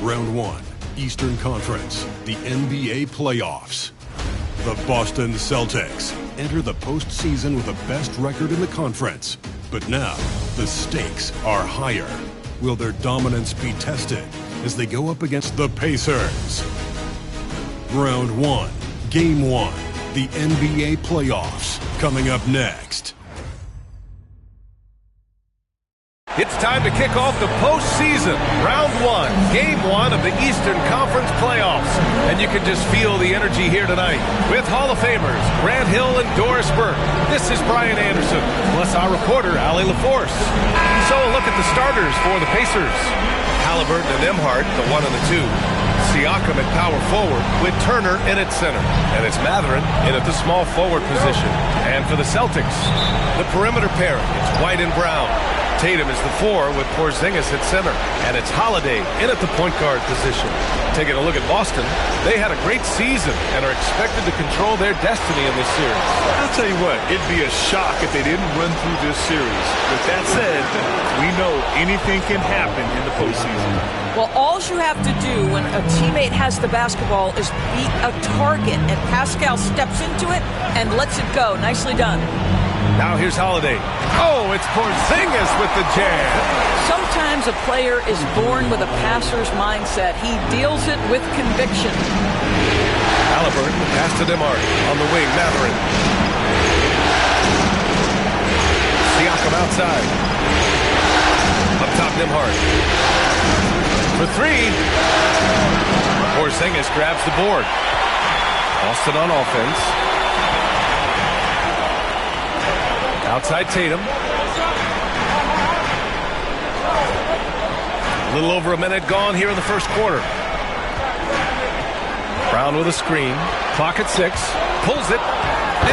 Round 1, Eastern Conference, the NBA playoffs. The Boston Celtics enter the postseason with the best record in the conference. But now, the stakes are higher. Will their dominance be tested as they go up against the Pacers? Round 1, Game 1, the NBA playoffs, coming up next. It's time to kick off the postseason. Round 1, Game 1 of the Eastern Conference playoffs. And you can just feel the energy here tonight with Hall of Famers Grant Hill and Doris Burke. This is Brian Anderson, plus our reporter, Allie LaForce. So a look at the starters for the Pacers. Halliburton and Nembhard, the 1 and the 2. Siakam at power forward with Turner in at center. And it's Mathurin in at the small forward position. And for the Celtics, the perimeter pairing, it's White and Brown. Tatum is the 4 with Porzingis at center. And it's Holiday in at the point guard position. Taking a look at Boston, they had a great season and are expected to control their destiny in this series. I'll tell you what, it'd be a shock if they didn't run through this series. With that said, we know anything can happen in the postseason. Well, all you have to do when a teammate has the basketball is beat a target, and Pascal steps into it and lets it go. Nicely done. Now here's Holiday. Oh, it's Porzingis with the jam. Sometimes a player is born with a passer's mindset. He deals it with conviction. Halliburton, pass to Nembhard. On the wing, Mathurin. Siakam outside. Up top, Nembhard. For 3. Porzingis grabs the board. Boston on offense. Outside Tatum. A little over a minute gone here in the first quarter. Brown with a screen. Clock at 6. Pulls it.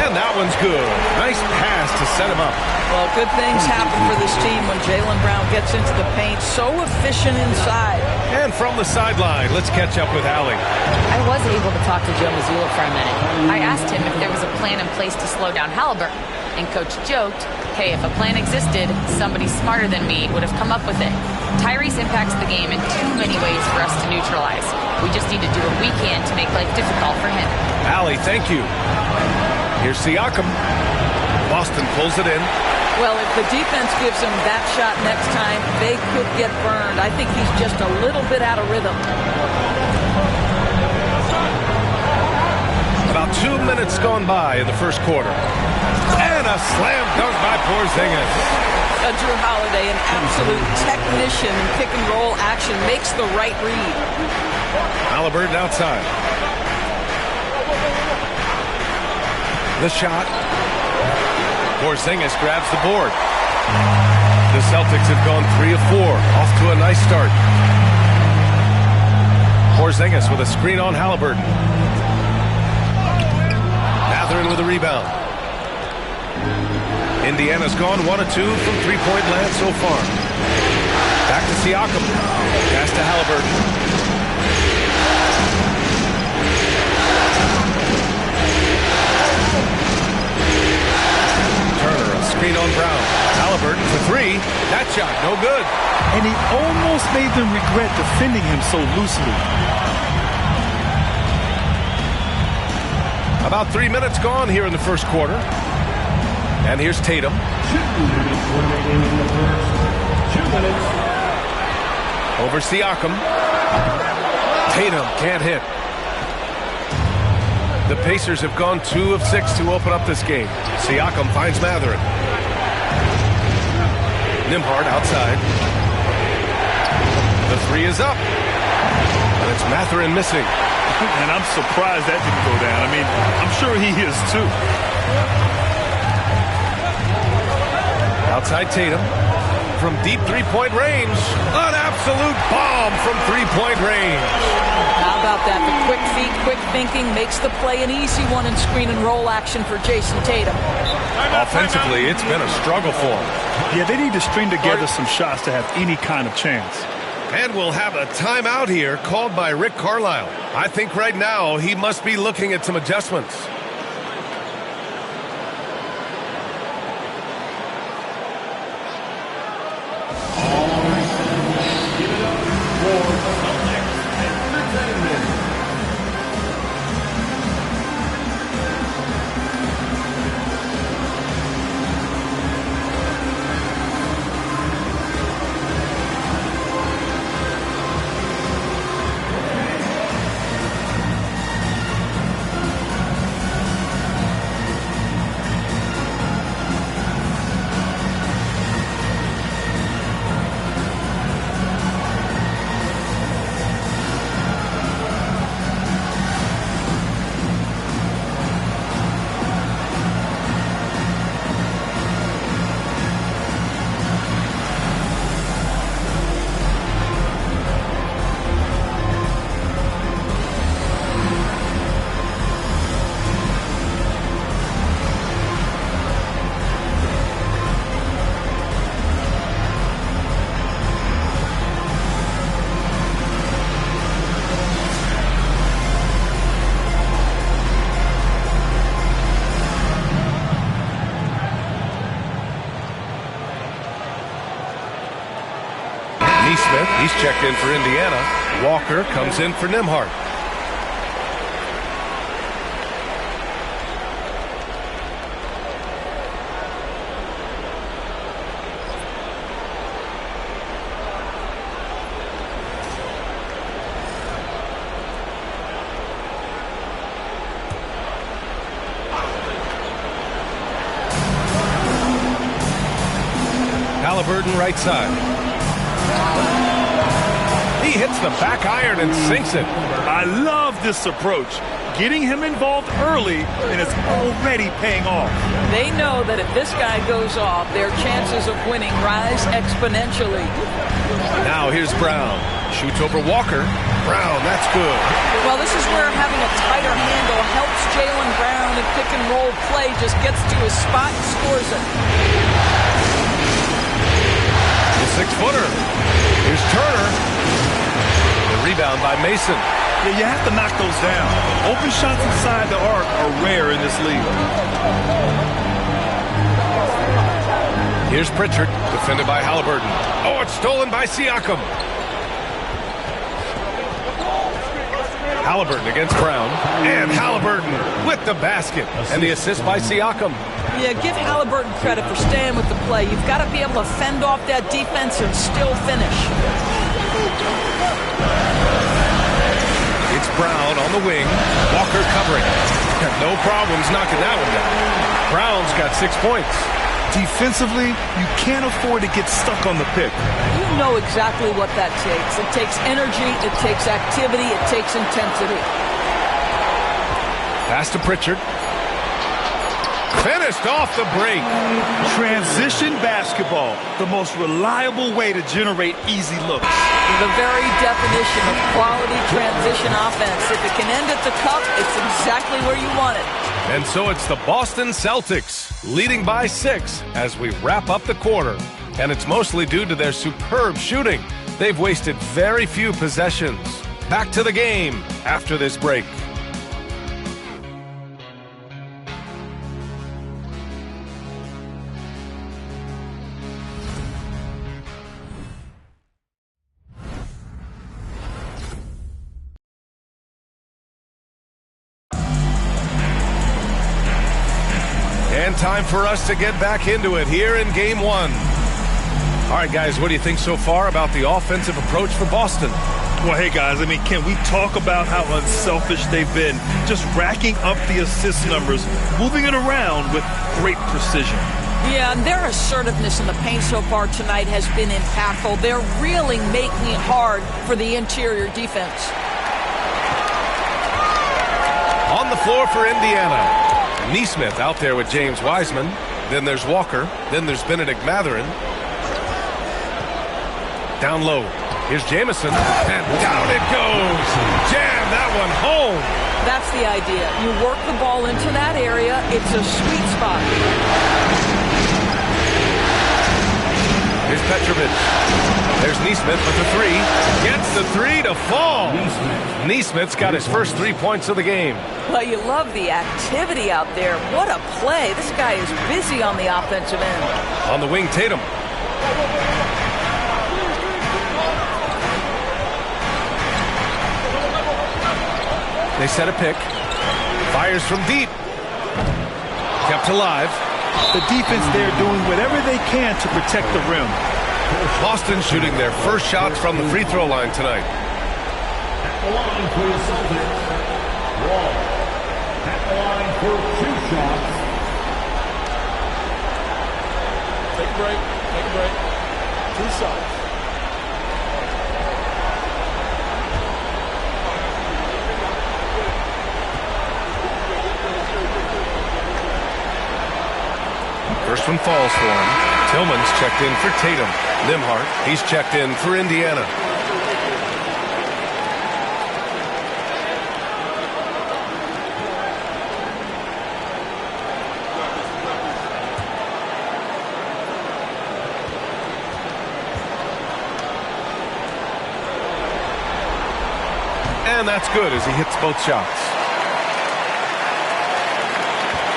And that one's good. Nice pass to set him up. Well, good things happen for this team when Jaylen Brown gets into the paint. So efficient inside. And from the sideline, let's catch up with Allie. I was able to talk to Joe Mazzulla for a minute. I asked him if there was a plan in place to slow down Halliburton. And Coach joked, hey, if a plan existed, somebody smarter than me would have come up with it. Tyrese impacts the game in too many ways for us to neutralize. We just need to do what we can to make life difficult for him. Allie, thank you. Here's Siakam. Boston pulls it in. Well, if the defense gives him that shot next time, they could get burned. I think he's just a little bit out of rhythm. About 2 minutes gone by in the first quarter. And a slam dunk by Porzingis. Drew Holiday, an absolute technician in pick-and-roll action, makes the right read. Halliburton outside. The shot. Porzingis grabs the board. The Celtics have gone 3 of 4. Off to a nice start. Porzingis with a screen on Halliburton. Mathurin with a rebound. Indiana's gone 1 of 2 from three-point land so far. Back to Siakam. Pass to Halliburton. Turner, a screen on Brown. Halliburton for 3. That shot, no good. And he almost made them regret defending him so loosely. About 3 minutes gone here in the first quarter. And here's Tatum. 2 minutes remaining in the first. 2 minutes. Over Siakam. Tatum can't hit. The Pacers have gone 2 of 6 to open up this game. Siakam finds Mathurin. Nembhard outside. The 3 is up. And it's Mathurin missing. And I'm surprised that didn't go down. I mean, I'm sure he is too. Outside Tatum. From deep three-point range. An absolute bomb from three-point range. How about that? The quick feet, quick thinking makes the play an easy one in screen and roll action for Jason Tatum. Offensively, it's been a struggle for him. Yeah, they need to string together some shots to have any kind of chance. And we'll have a timeout here called by Rick Carlisle. I think right now he must be looking at some adjustments. All right, give it up for the Celtics. Neesmith, he's checked in for Indiana. Walker comes in for Nembhard. Halliburton right side. He hits the back iron and sinks it. I love this approach. Getting him involved early, and it's already paying off. They know that if this guy goes off, their chances of winning rise exponentially. Now here's Brown. Shoots over Walker. Brown, that's good. Well, this is where having a tighter handle helps Jaylen Brown, and pick and roll play just gets to his spot and scores it. The six-footer. Here's Turner. The rebound by Mason. Yeah, you have to knock those down. Open shots inside the arc are rare in this league. Here's Pritchard, defended by Halliburton. Oh, it's stolen by Siakam. Halliburton against Brown. And Halliburton with the basket. And the assist by Siakam. Yeah, give Halliburton credit for staying with the play. You've got to be able to fend off that defense and still finish. It's Brown on the wing. Walker covering. No problems knocking that one down. Brown's got 6 points. Defensively, you can't afford to get stuck on the pick. You know exactly what that takes. It takes energy, it takes activity, it takes intensity. Pass to Pritchard. Finished off the break. Transition basketball, the most reliable way to generate easy looks. The very definition of quality transition offense. If it can end at the cup, it's exactly where you want it. And so it's the Boston Celtics leading by 6 as we wrap up the quarter. And it's mostly due to their superb shooting. They've wasted very few possessions. Back to the game after this break. And time for us to get back into it here in Game 1. All right, guys, what do you think so far about the offensive approach for Boston? Well, hey, guys, I mean, can we talk about how unselfish they've been? Just racking up the assist numbers, moving it around with great precision. Yeah, and their assertiveness in the paint so far tonight has been impactful. They're really making it hard for the interior defense. On the floor for Indiana. Neesmith out there with James Wiseman. Then there's Walker. Then there's Benedict Mathurin. Down low. Here's Jamison. And down it goes. Jam that one home. That's the idea. You work the ball into that area. It's a sweet spot. Here's Petrovic. There's Neesmith with the three. Gets the three to fall. Neesmith's got his first 3 points of the game. Well, you love the activity out there. What a play. This guy is busy on the offensive end. On the wing, Tatum. They set a pick. Fires from deep. Kept alive. The defense there doing whatever they can to protect the rim. Boston shooting their first shots from the free throw line tonight. At the line for the Celtics, Wall. At the line for 2 shots. Take a break. Take a break. 2 shots. First one falls for him. Tillman's checked in for Tatum. Nembhard, he's checked in for Indiana. And that's good as he hits both shots.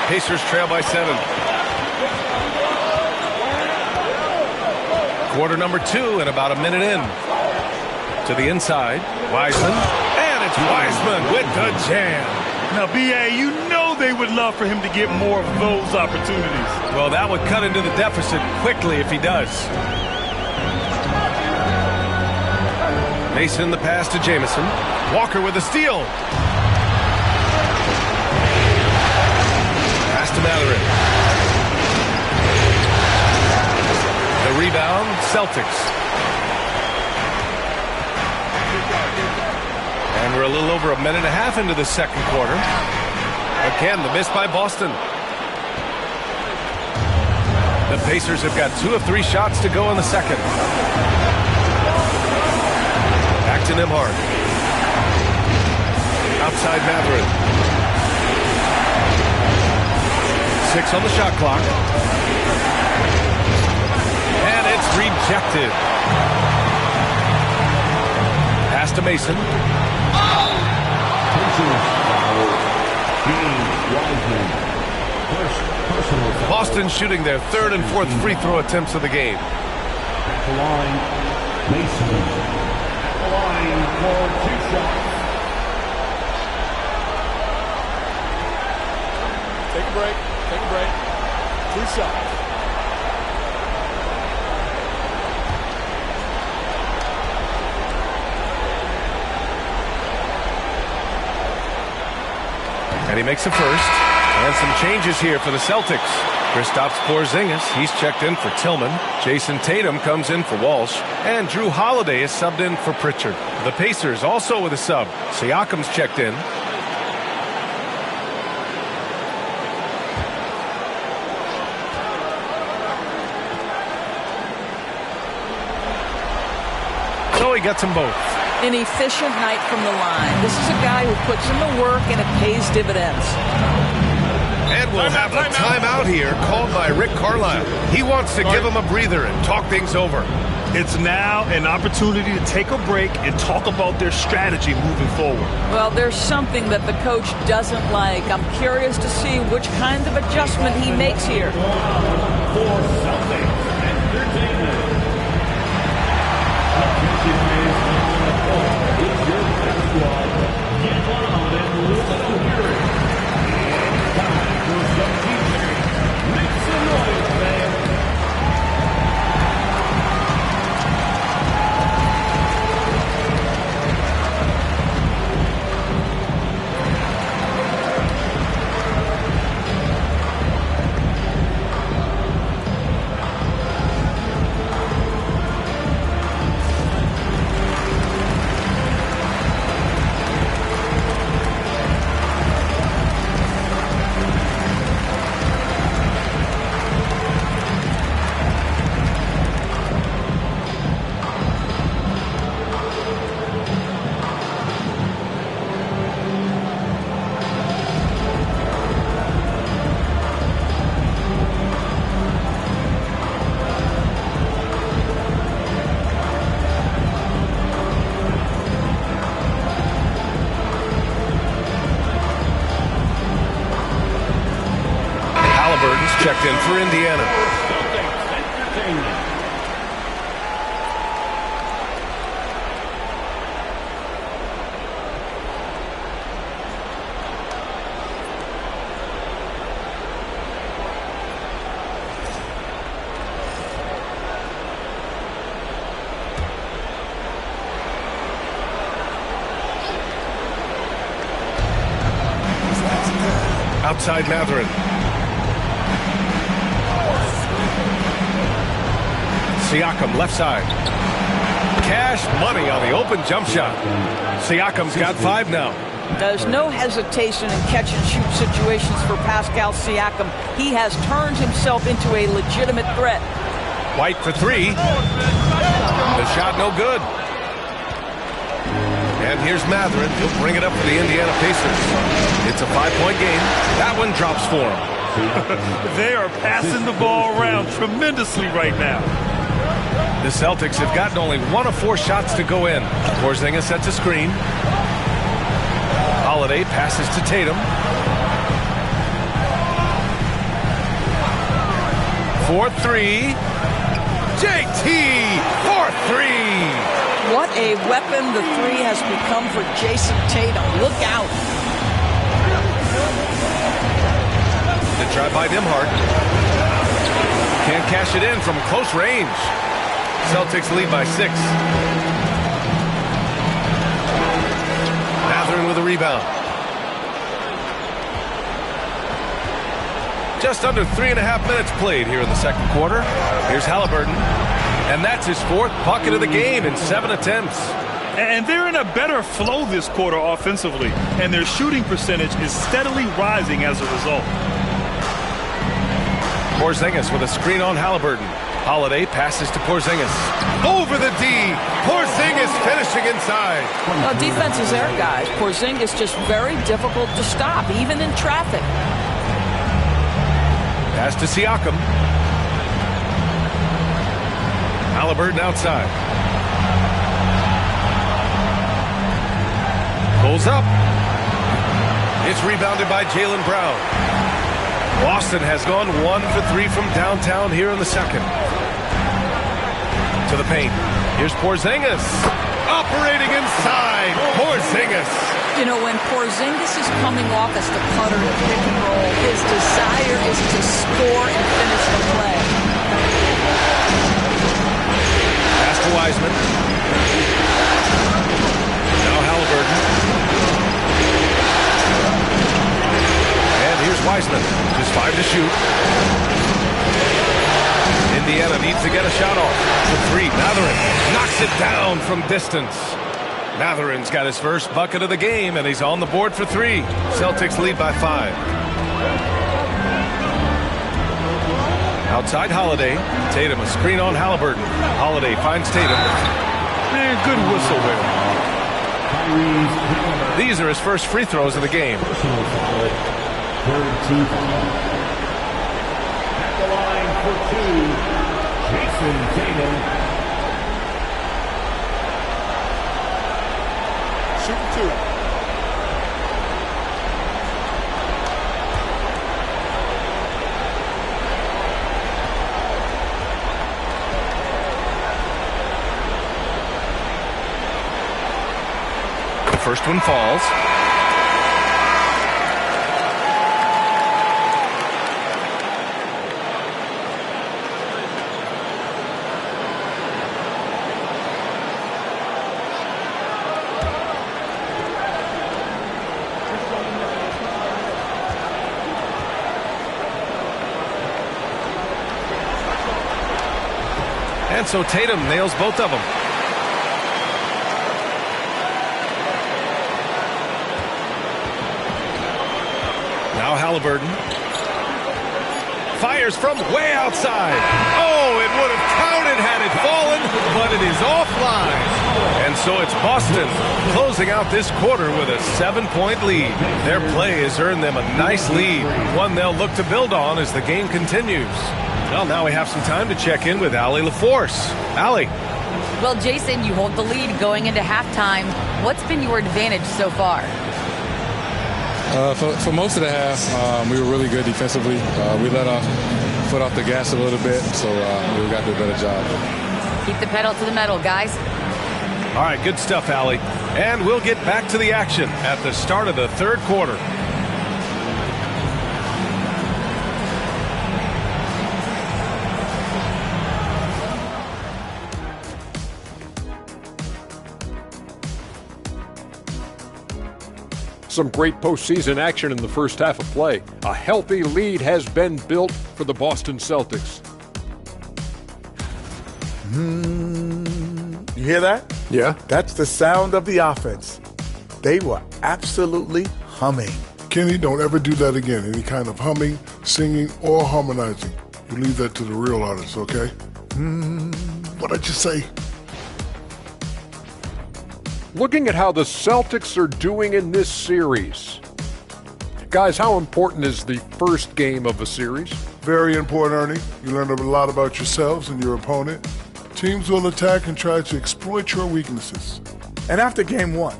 Pacers trail by 7. Quarter number 2 and about a minute in. To the inside, Wiseman, and it's Wiseman with the jam. Now, B.A., you know they would love for him to get more of those opportunities. Well, that would cut into the deficit quickly if he does. Mason the pass to Jamison. Walker with a steal. Pass to Mathurin. The rebound, Celtics. And we're a little over a minute and a half into the second quarter. Again, the miss by Boston. The Pacers have got 2 of 3 shots to go in the second. Back to Nembhard. Outside Mathurin. 6 on the shot clock. And it's rejected. Pass to Mason. Boston shooting their 3rd and 4th free throw attempts of the game. At the line, Mason. At the line for 2 shots. Take a break. Take a break. 2 shots. And he makes a first. And some changes here for the Celtics. Kristaps Porzingis, he's checked in for Tillman. Jason Tatum comes in for Walsh. And Drew Holiday is subbed in for Pritchard. The Pacers also with a sub. Siakam's checked in. So he gets them both. An efficient night from the line. This is a guy who puts in the work and it pays dividends. And we'll have a timeout here called by Rick Carlisle. He wants to give him a breather and talk things over. It's now an opportunity to take a break and talk about their strategy moving forward. Well, there's something that the coach doesn't like. I'm curious to see which kind of adjustment he makes here. For Celtics Entertainment. It's your basketball. Get loud and listen to hear it. It's time for some DJs. Make some noise, man. Checked in for Indiana. Outside Mathurin. Siakam left side. Cash money on the open jump shot. Siakam's got 5 now. There's no hesitation in catch-and-shoot situations for Pascal Siakam. He has turned himself into a legitimate threat. White for 3. The shot no good. And here's Mathurin. He'll bring it up for the Indiana Pacers. It's a 5-point game. That one drops for him. They are passing the ball around tremendously right now. The Celtics have gotten only 1 of 4 shots to go in. Porzingis sets a screen. Holiday passes to Tatum. 4-3. JT a weapon the three has become for Jason Tatum. Look out. Good try by Nembhard. Can't cash it in from close range. Celtics lead by 6. Mathurin with a rebound. Just under 3.5 minutes played here in the second quarter. Here's Haliburton. And that's his 4th bucket of the game in 7 attempts. And they're in a better flow this quarter offensively. And their shooting percentage is steadily rising as a result. Porzingis with a screen on Haliburton. Holiday passes to Porzingis. Over the D. Porzingis finishing inside. Well, defense is there, guys. Porzingis just very difficult to stop, even in traffic. Pass to Siakam. Haliburton outside. Pulls up. It's rebounded by Jaylen Brown. Boston has gone 1 for 3 from downtown here in the second. To the paint. Here's Porzingis. Operating inside. Porzingis. You know, when Porzingis is coming off as the cutter to pick and roll, his desire is to score and finish the play. Pass to Wiseman. Now Haliburton. And here's Wiseman. Just 5 to shoot. Indiana needs to get a shot off. The 3. Mathurin knocks it down from distance. Mathurin's got his first bucket of the game, and he's on the board for 3. Celtics lead by 5. Outside Holiday. Tatum a screen on Haliburton. Holiday finds Tatum. And good whistle there. These are his first free throws of the game. Third team foul. At the line for 2, Jason Tatum. Shooting 2. The first one falls. And so Tatum nails both of them. Now Haliburton. Fires from way outside. Oh, it would have counted had it fallen, but it is offline. And so it's Boston closing out this quarter with a 7-point lead. Their play has earned them a nice lead, one they'll look to build on as the game continues. Well, now we have some time to check in with Allie LaForce. Allie. Well, Jason, you hold the lead going into halftime. What's been your advantage so far? For most of the half, we were really good defensively. We let our foot off the gas a little bit, so we got to do a better job. Keep the pedal to the metal, guys. All right, good stuff, Allie. And we'll get back to the action at the start of the third quarter. Some great postseason action in the first half of play. A healthy lead has been built for the Boston Celtics. You hear that? Yeah. That's the sound of the offense. They were absolutely humming. Kenny, don't ever do that again. Any kind of humming, singing, or harmonizing. You leave that to the real artists, okay? What'd I just say? Looking at how the Celtics are doing in this series. Guys, how important is the first game of a series? Very important, Ernie. You learn a lot about yourselves and your opponent. Teams will attack and try to exploit your weaknesses. And after game 1,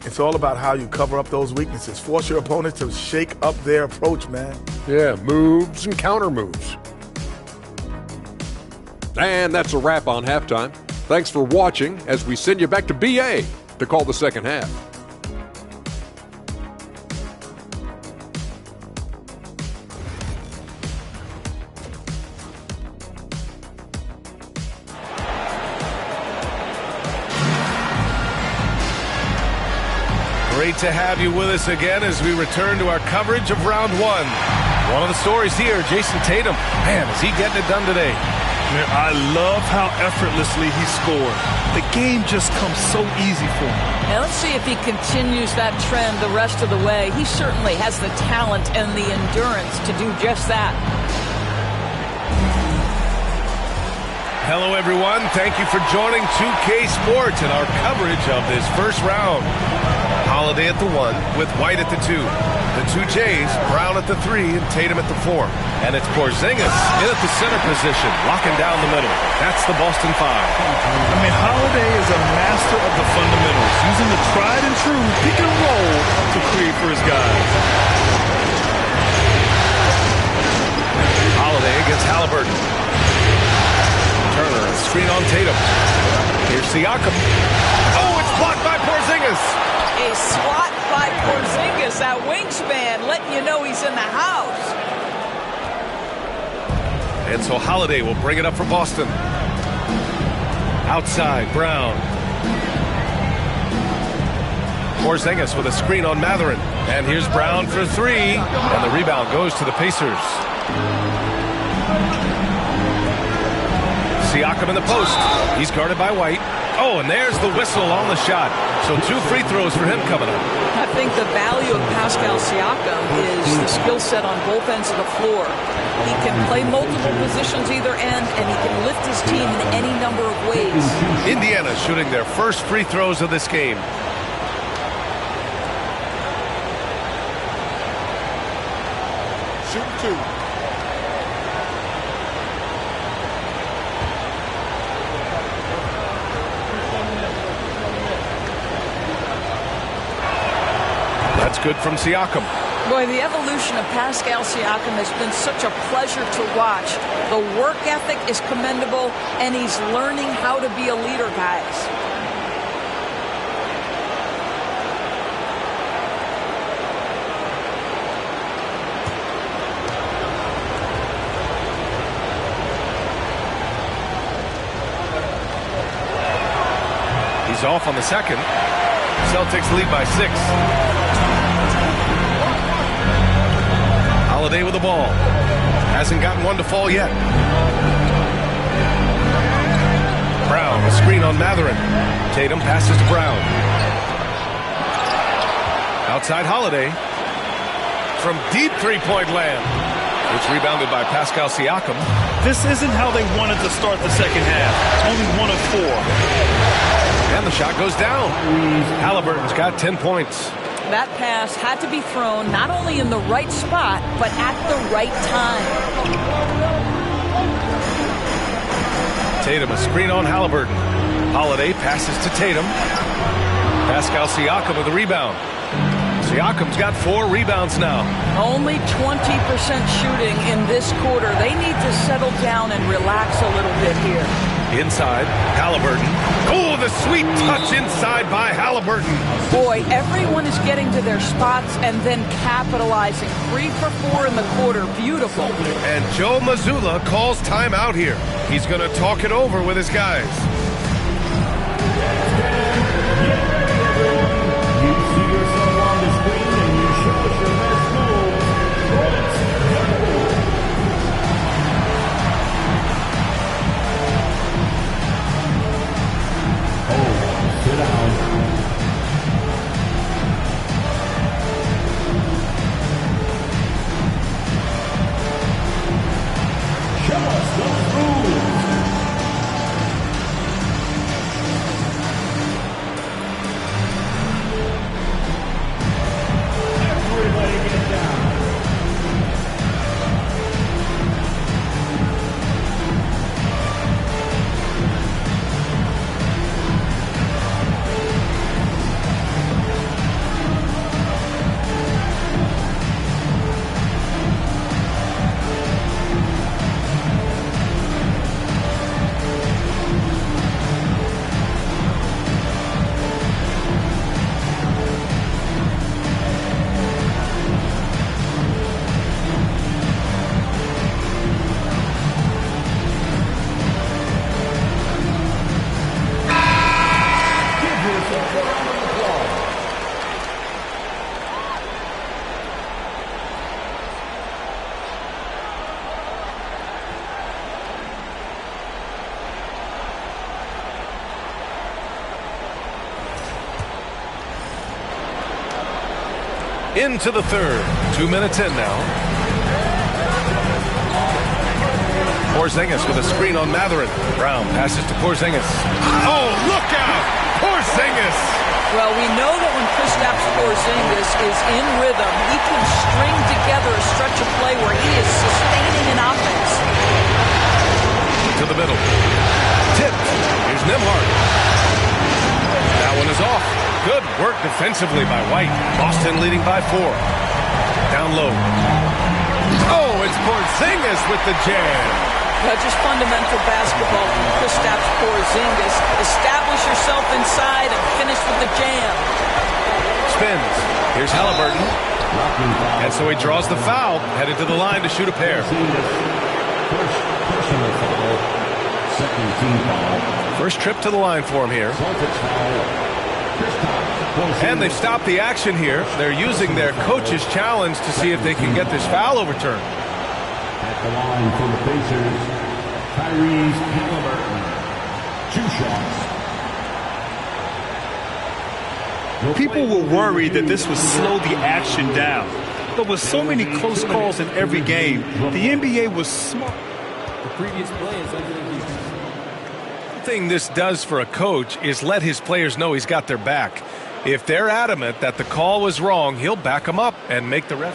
it's all about how you cover up those weaknesses. Force your opponent to shake up their approach, man. Yeah, moves and counter moves. And that's a wrap on halftime. Thanks for watching as we send you back to BA to call the second half. Great to have you with us again as we return to our coverage of round one. One of the stories here, Jason Tatum. Man, is he getting it done today? Man, I love how effortlessly he scored. The game just comes so easy for him. Now let's see if he continues that trend the rest of the way. He certainly has the talent and the endurance to do just that. Hello, everyone. Thank you for joining 2K Sports and our coverage of this first round. Holiday at the 1 with White at the 2. The 2 Jays, Brown at the 3 and Tatum at the 4. And it's Porzingis in at the center position, locking down the middle. That's the Boston 5. I mean, Holiday is a master of the fundamentals, using the tried and true pick and roll to create for his guys. Holiday against Halliburton. Turner, screen on Tatum. Here's Siakam. Oh, it's blocked by Porzingis. A swat by Porzingis, that wingspan, letting you know he's in the house. And so Holiday will bring it up for Boston. Outside, Brown. Porzingis with a screen on Matherin. And here's Brown for 3. And the rebound goes to the Pacers. Siakam in the post. He's guarded by White. Oh, and there's the whistle on the shot. So 2 free throws for him coming up. I think the value of Pascal Siakam is the skill set on both ends of the floor. He can play multiple positions either end, and he can lift his team in any number of ways. Indiana shooting their first free throws of this game. Shoot 2. That's good from Siakam. Boy, the evolution of Pascal Siakam has been such a pleasure to watch. The work ethic is commendable, and he's learning how to be a leader, guys. He's off on the second. Celtics lead by 6. Holiday with the ball. Hasn't gotten one to fall yet. Brown, a screen on Matherin. Tatum passes to Brown. Outside Holiday. From deep three-point land. It's rebounded by Pascal Siakam. This isn't how they wanted to start the second half. Only 1 of 4. And the shot goes down. Halliburton's got 10 points. That pass had to be thrown not only in the right spot, but at the right time. Tatum, a screen on Halliburton. Holiday passes to Tatum. Pascal Siakam with the rebound. Siakam's got 4 rebounds now. Only 20% shooting in this quarter. They need to settle down and relax a little bit here. Inside, Halliburton. Oh, the sweet touch inside by Halliburton. Boy, everyone is getting to their spots and then capitalizing. 3 for 4 in the quarter. Beautiful. And Joe Mazzulla calls timeout here. He's going to talk it over with his guys. You see yourself on the screen and you show us your best move. Let's go. Sit down. Show us those moves. into the third. 2 minutes in now. Porzingis with a screen on Mathurin. Brown passes to Porzingis. Oh, look out! Porzingis! Well, we know that when Kristaps Porzingis is in rhythm, he can string together a stretch of play where he is sustaining an offense. To the middle. Tipped. Here's Nembhard. That one is off. Good work defensively by White. Boston leading by 4. Down low. Oh, it's Porzingis with the jam. Just fundamental basketball from Kristaps Porzingis. Establish yourself inside and finish with the jam. Spins. Here's Halliburton. And so he draws the foul, headed to the line to shoot a pair. First personal foul. Second team foul. First trip to the line for him here. Celtics foul. And they've stopped the action here. They're using their coach's challenge to see if they can get this foul overturned. At the line for the Pacers, Tyrese Halliburton. 2 shots. People were worried that this would slow the action down. But with so many close calls in every game, the NBA was smart. The previous play is under the defense. One thing this does for a coach is let his players know he's got their back. If they're adamant that the call was wrong, he'll back them up and make the ref.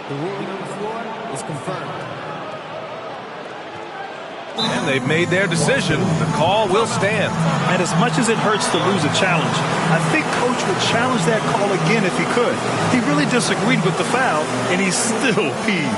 The ruling on the floor is confirmed. And they've made their decision. The call will stand. And as much as it hurts to lose a challenge, I think Coach would challenge that call again if he could. He really disagreed with the foul, and he's still peeved.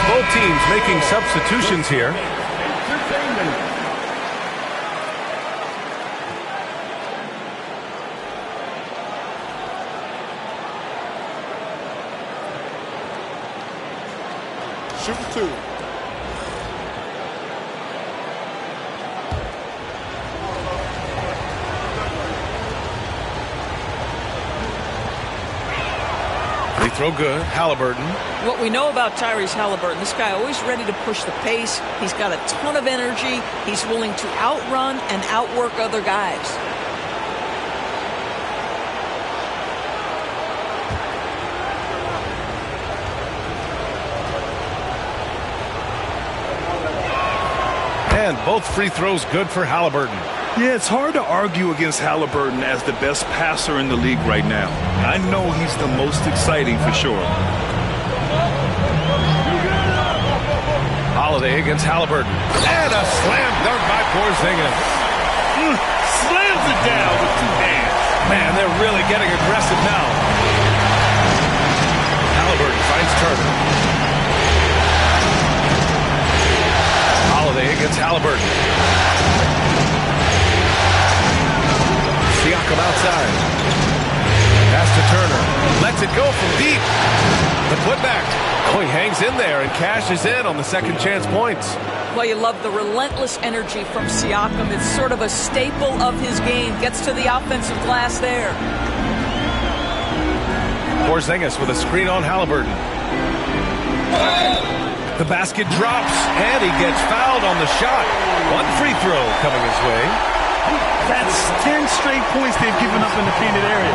Both teams making substitutions here. Shoot 2. Free throw good. Halliburton. What we know about Tyrese Halliburton, this guy always ready to push the pace. He's got a ton of energy. He's willing to outrun and outwork other guys. And both free throws good for Halliburton. Yeah, it's hard to argue against Halliburton as the best passer in the league right now. I know he's the most exciting for sure. Holiday against Halliburton. And a slam dunk by Porzingis. Slams it down with 2 hands. Man, they're really getting aggressive now. Halliburton finds Turner. Holiday against Halliburton. Siakam outside. Pass to Turner. Lets it go from deep. The putback. Oh, he hangs in there and cashes in on the second chance points. Well, you love the relentless energy from Siakam. It's sort of a staple of his game. Gets to the offensive glass there. Porzingis with a screen on Halliburton. The basket drops, and he gets fouled on the shot. One free throw coming his way. That's 10 straight points they've given up in the painted area.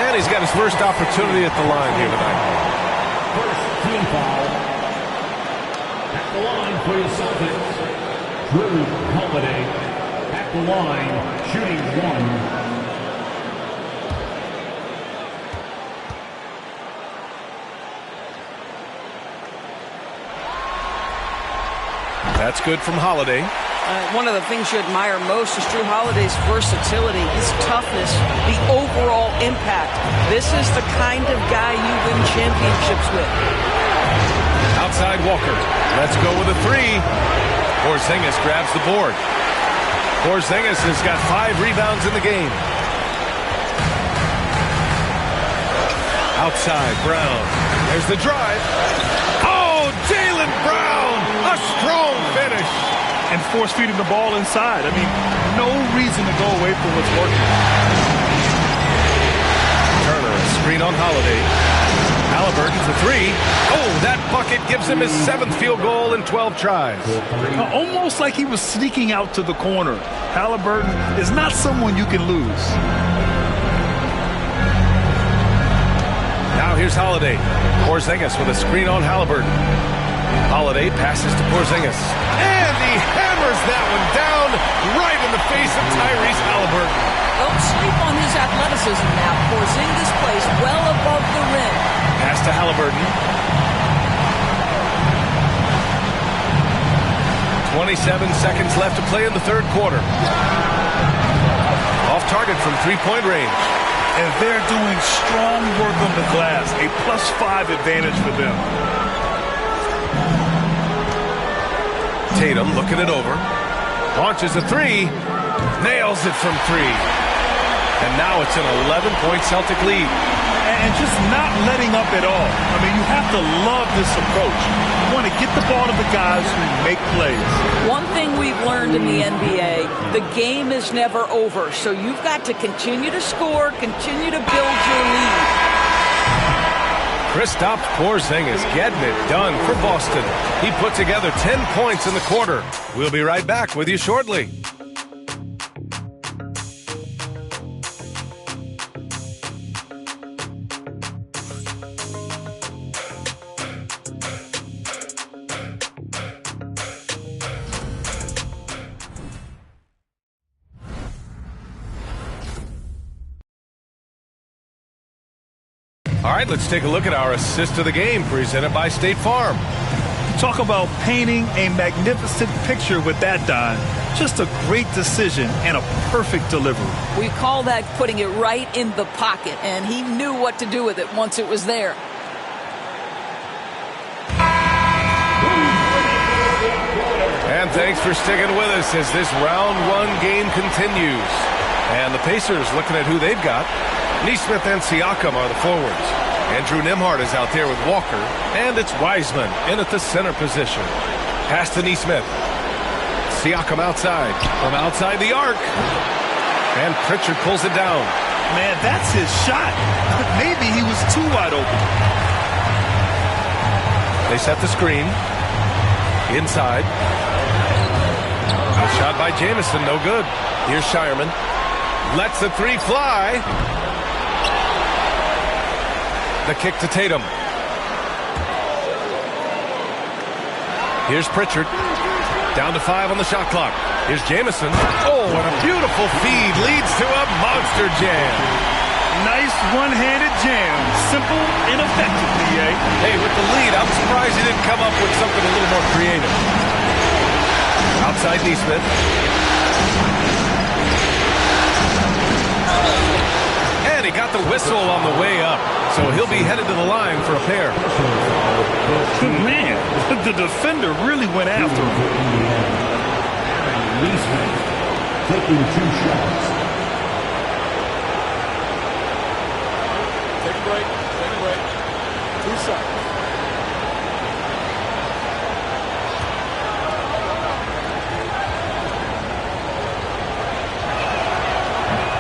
And he's got his first opportunity at the line here tonight. First team foul. At the line for the Celtics, Drew Holiday. At the line, shooting one. That's good from Holiday. One of the things you admire most is Drew Holiday's versatility, his toughness, the overall impact. This is the kind of guy you win championships with. Outside Walker. Let's go with a three. Porzingis grabs the board. Porzingis has got 5 rebounds in the game. Outside Brown. There's the drive. Oh, Jaylen Brown! A strong finish. And force-feeding the ball inside. I mean, no reason to go away from what's working. Turner, a screen on Holiday. Halliburton for 3. Oh, that bucket gives him his 7th field goal in 12 tries. Almost like he was sneaking out to the corner. Halliburton is not someone you can lose. Now here's Holiday. Porzingis with a screen on Halliburton. Holiday passes to Porzingis. And he hammers that one down right in the face of Tyrese Halliburton. Don't sleep on his athleticism now. Porzingis plays well above the rim. Pass to Halliburton. 27 seconds left to play in the third quarter. Off target from three-point range. And they're doing strong work on the glass. A +5 advantage for them. Tatum looking it over. Launches a 3. Nails it from 3. And now it's an 11-point Celtic lead. And just not letting up at all. I mean, you have to love this approach. You want to get the ball to the guys who make plays. One thing we've learned in the NBA, the game is never over. So you've got to continue to score, continue to build your lead. Kristaps Porzingis getting it done for Boston. He put together 10 points in the quarter. We'll be right back with you shortly. All right, let's take a look at our assist of the game presented by State Farm. Talk about painting a magnificent picture with that, Don. Just a great decision and a perfect delivery. We call that putting it right in the pocket, and he knew what to do with it once it was there. And thanks for sticking with us as this round 1 game continues. And the Pacers looking at who they've got. Nesmith and Siakam are the forwards. Andrew Nembhard is out there with Walker. And it's Wiseman in at the center position. Pass to Nesmith. Siakam outside. From outside the arc. And Pritchard pulls it down. Man, that's his shot. Maybe he was too wide open. They set the screen. Inside. A shot by Jamison, no good. Here's Shireman. Lets the 3 fly. The kick to Tatum. Here's Pritchard. Down to 5 on the shot clock. Here's Jamison. Oh, and a beautiful feed leads to a monster jam. Nice one-handed jam. Simple and effective, D.A. Hey, with the lead, I'm surprised he didn't come up with something a little more creative. Outside Nesmith. And he got the whistle on the way up. So he'll be headed to the line for a pair. Man, the defender really went after him. Nesmith taking 2 shots. Take a break. Take a break. 2 seconds.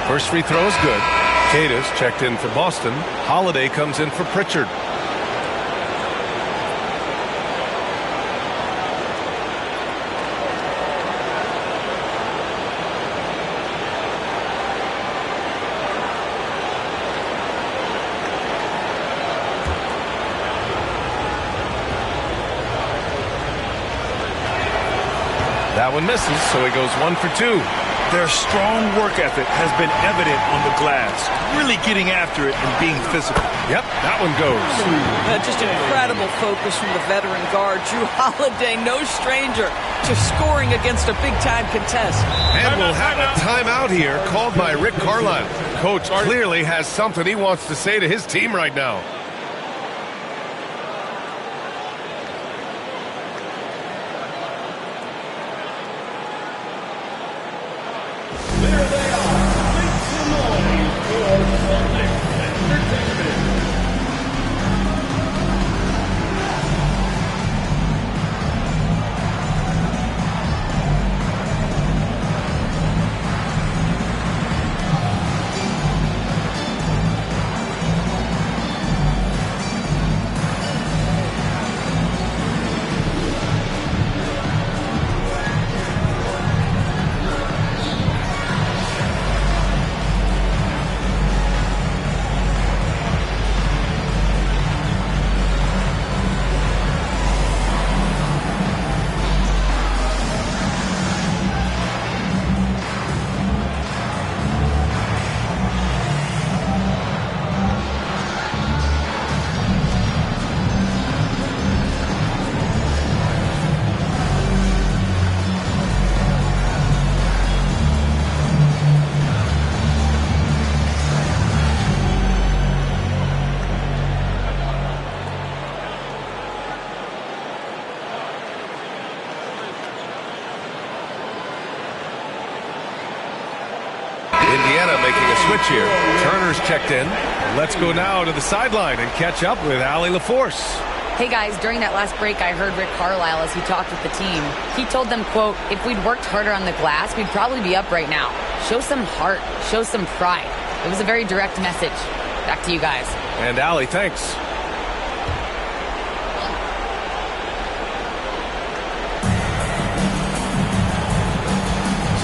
First free throw is good. Cadis checked in for Boston. Holiday comes in for Pritchard. That one misses, so he goes 1 for 2. Their strong work ethic has been evident on the glass, really getting after it and being physical. Yep, that one goes. Just incredible focus from the veteran guard. Drew Holiday, no stranger to scoring against a big-time contest. And we'll have a timeout here called by Rick Carlisle. Coach clearly has something he wants to say to his team right now. There they are. Make some noise for Celtics Entertainment. Indiana making a switch here. Turner's checked in. Let's go now to the sideline and catch up with Allie LaForce. Hey guys, during that last break, I heard Rick Carlisle as he talked with the team. He told them, quote, if we'd worked harder on the glass, we'd probably be up right now. Show some heart, show some pride. It was a very direct message. Back to you guys. And Allie, thanks.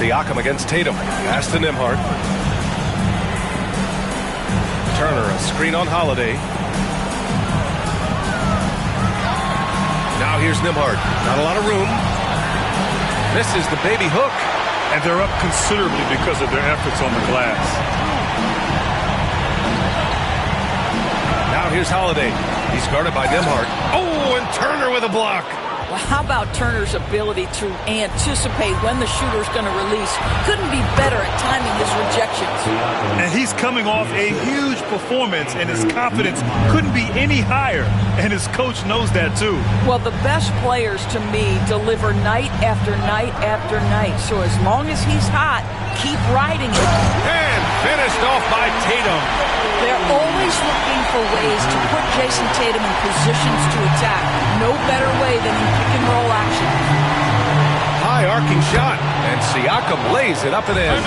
Siakam against Tatum. Pass to Nembhard. Turner, a screen on Holiday. Now here's Nembhard. Not a lot of room. Misses the baby hook. And they're up considerably because of their efforts on the glass. Now here's Holiday. He's guarded by Nembhard. Oh, and Turner with a block. Well, how about Turner's ability to anticipate when the shooter's going to release? Couldn't be better at timing his rejections. And he's coming off a huge performance, and his confidence couldn't be any higher. And his coach knows that, too. Well, the best players, to me, deliver night after night after night. So as long as he's hot, keep riding it. And finished off by Tatum. They're always looking for ways to put Jason Tatum in positions to attack. No better way than in pick and roll action. High arcing shot, and Siakam lays it up and in.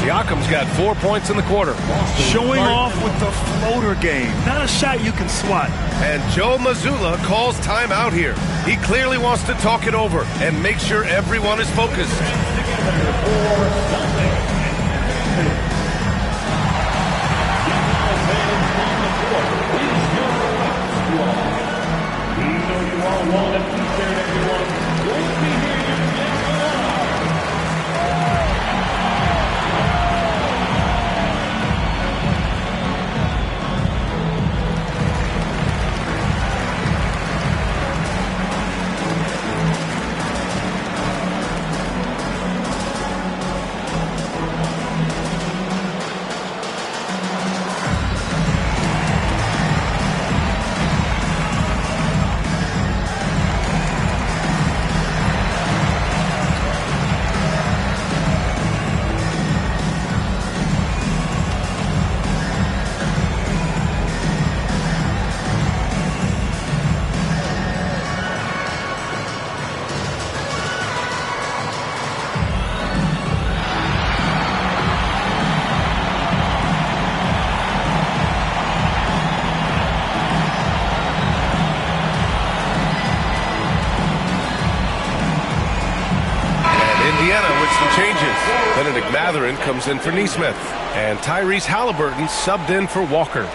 Siakam's got 4 points in the quarter. Showing off with the floater game. Not a shot you can swat. And Joe Mazzulla calls timeout here. He clearly wants to talk it over and make sure everyone is focused. Benedict Mathurin comes in for Nesmith. And Tyrese Halliburton subbed in for Walker.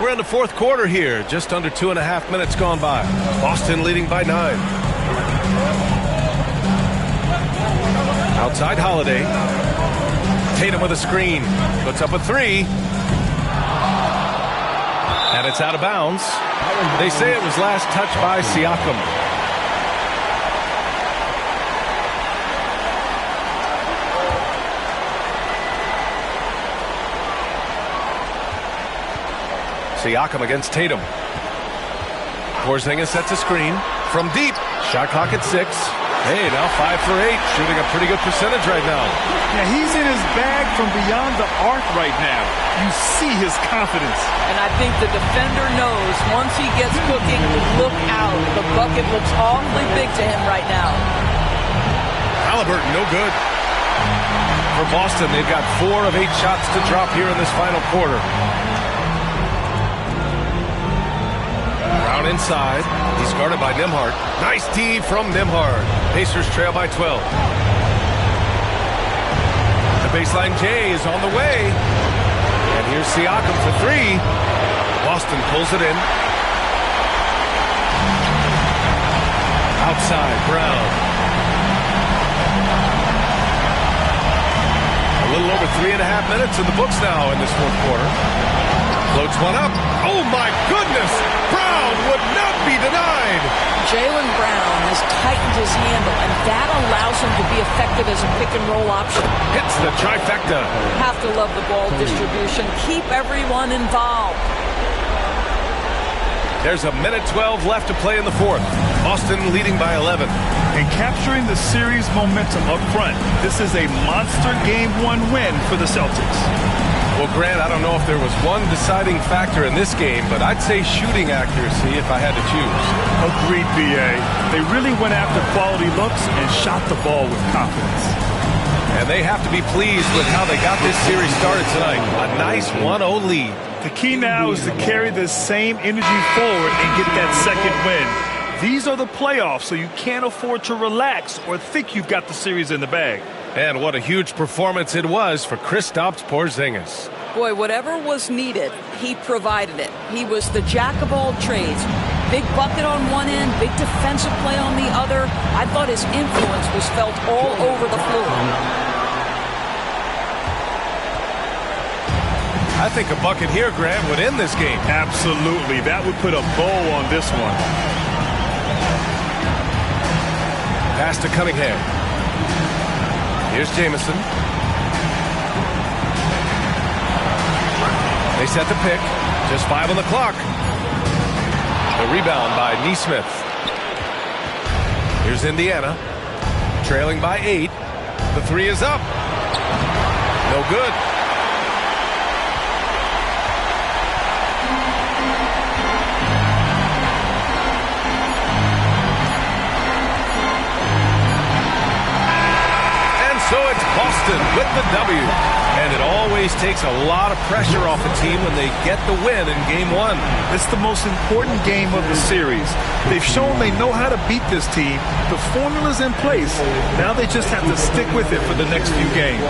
We're in the fourth quarter here. Just under 2.5 minutes gone by. Boston leading by 9. Outside Holiday. Tatum with a screen. Puts up a 3. And it's out of bounds. They say it was last touched by Siakam. Siakam against Tatum. Porzingis sets a screen from deep. Shot clock at 6. Hey, now 5 for 8. Shooting a pretty good percentage right now. Yeah, he's in his bag from beyond the arc right now. You see his confidence. And I think the defender knows once he gets cooking, look out. The bucket looks awfully big to him right now. Halliburton, no good. For Boston, they've got 4 of 8 shots to drop here in this final quarter. Brown inside. He's guarded by Nembhard. Nice D from Nembhard. Pacers trail by 12. The baseline J is on the way. And here's Siakam for 3. Boston pulls it in. Outside, Brown. A little over 3.5 minutes in the books now in this fourth quarter. Floats one up. Oh, my goodness! Brown would not be denied. Jaylen Brown has tightened his handle, and that allows him to be effective as a pick-and-roll option. Hits the trifecta. Have to love the ball distribution. Keep everyone involved. There's a minute 12 left to play in the fourth. Boston leading by 11. And capturing the series momentum up front. This is a monster Game 1 win for the Celtics. Well, Grant, I don't know if there was one deciding factor in this game, but I'd say shooting accuracy if I had to choose. Agreed, B.A. They really went after quality looks and shot the ball with confidence. And they have to be pleased with how they got this series started tonight. A nice 1-0 lead. The key now is to carry this same energy forward and get that second win. These are the playoffs, so you can't afford to relax or think you've got the series in the bag. And what a huge performance it was for Kristaps Porzingis. Boy, whatever was needed, he provided it. He was the jack of all trades. Big bucket on one end, big defensive play on the other. I thought his influence was felt all over the floor. I think a bucket here, Grant, would end this game. Absolutely. That would put a bow on this one. Pass to Cunningham. Here's Jamison. They set the pick. Just 5 on the clock. The rebound by Nesmith. Here's Indiana. Trailing by 8. The 3 is up. No good. So it's Boston with the W. And it always takes a lot of pressure off a team when they get the win in Game 1. It's the most important game of the series. They've shown they know how to beat this team. The formula's in place. Now they just have to stick with it for the next few games.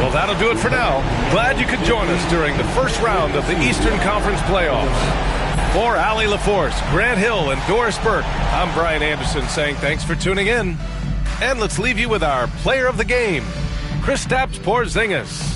Well, that'll do it for now. Glad you could join us during the first round of the Eastern Conference playoffs. For Allie LaForce, Grant Hill, and Doris Burke, I'm Brian Anderson saying thanks for tuning in. And let's leave you with our player of the game, Kristaps Porzingis.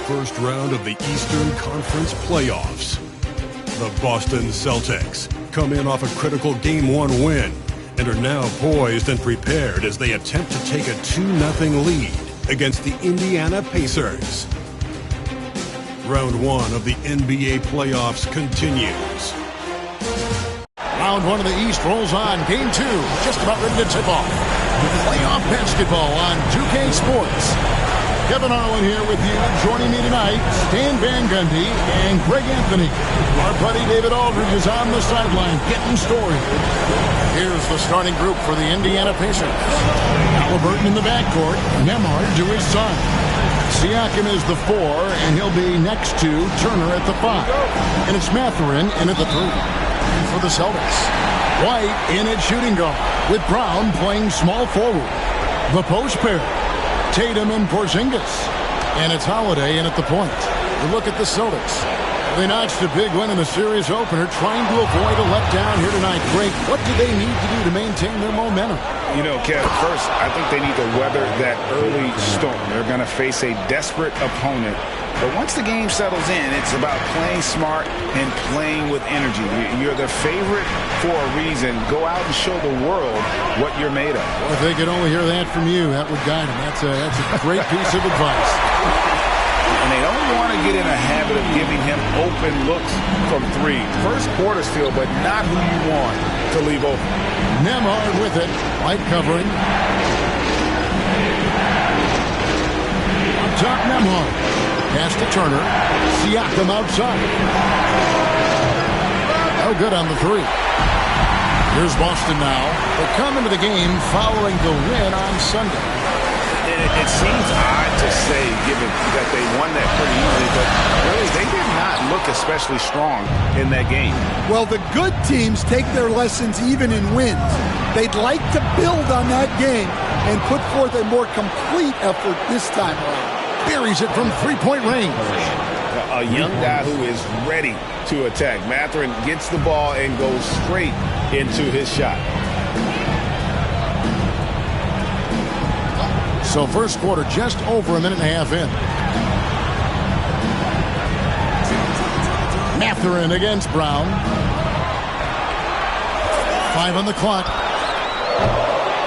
first round of the Eastern Conference playoffs. The Boston Celtics come in off a critical Game 1 win and are now poised and prepared as they attempt to take a 2-0 lead against the Indiana Pacers. Round 1 of the NBA playoffs continues. Round 1 of the East rolls on. Game 2 just about ready to tip off. Playoff basketball on 2K Sports. Kevin Harlan here with you. Joining me tonight, Stan Van Gundy and Greg Anthony. Our buddy David Aldridge is on the sideline getting story. Here's the starting group for the Indiana Pacers. Halliburton in the backcourt. Nembhard to his side. Siakam is the 4, and he'll be next to Turner at the 5. And it's Mathurin in at the 3. And for the Celtics, White in at shooting guard, with Brown playing small forward. The post pair, Tatum and Porzingis. And it's Holiday in at the point. We look at the Celtics. They notched a big win in the series opener, trying to avoid a letdown here tonight. Greg, what do they need to do to maintain their momentum? You know, Kev, first, I think they need to weather that early storm. They're going to face a desperate opponent. But once the game settles in, it's about playing smart and playing with energy. You're the favorite for a reason. Go out and show the world what you're made of. Well, if they could only hear that from you, that would guide them. That's a great piece of advice. And they don't want to get in a habit of giving him open looks from 3. First quarter still, but not who you want to leave open. Nembhard with it. White covering. Up top, Nembhard. Pass to Turner. Siakam outside. No good on the 3. Here's Boston now. They come into the game following the win on Sunday. It seems odd to say, given that they won that pretty easily, but really, they did not look especially strong in that game. Well, the good teams take their lessons even in wins. They'd like to build on that game and put forth a more complete effort this time around. Buries it from three-point range. A young guy who is ready to attack. Mathurin gets the ball and goes straight into his shot. So first quarter just over a minute and a half in. Mathurin against Brown. 5 on the clock.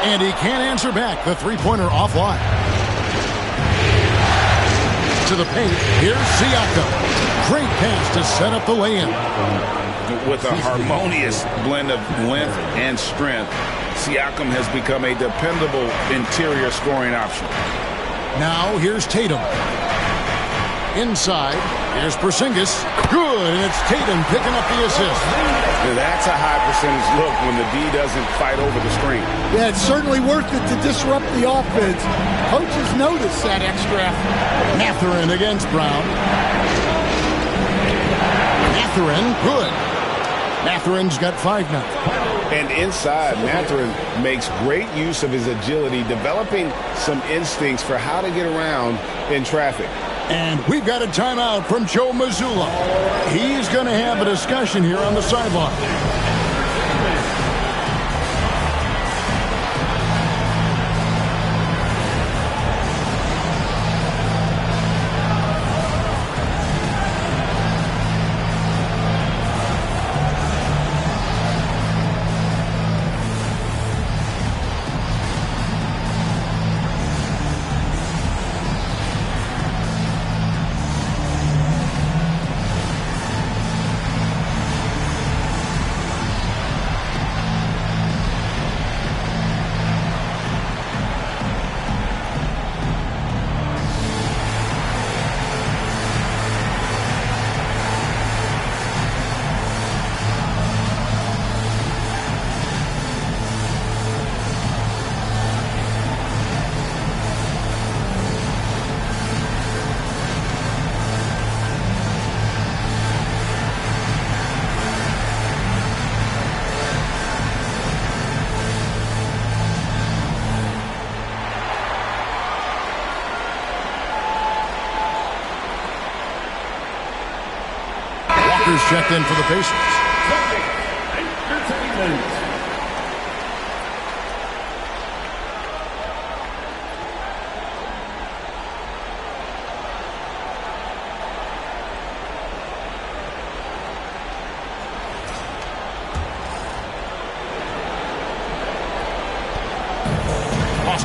And he can't answer back. The three-pointer offline. To the paint. Here's Siakam. Great pass to set up the lay-in. With a harmonious blend of length and strength, Siakam has become a dependable interior scoring option. Now here's Tatum. Inside, here's Porzingis. Good, and it's Tatum picking up the assist. That's a high percentage look when the D doesn't fight over the screen. Yeah, it's certainly worth it to disrupt the offense. Coaches notice that extra effort. Mathurin against Brown. Mathurin, good. Mathurin's got 5 now. And inside, Mathurin makes great use of his agility, developing some instincts for how to get around in traffic. And we've got a timeout from Joe Mazzulla. He's going to have a discussion here on the sideline. Checked in for the Pacers.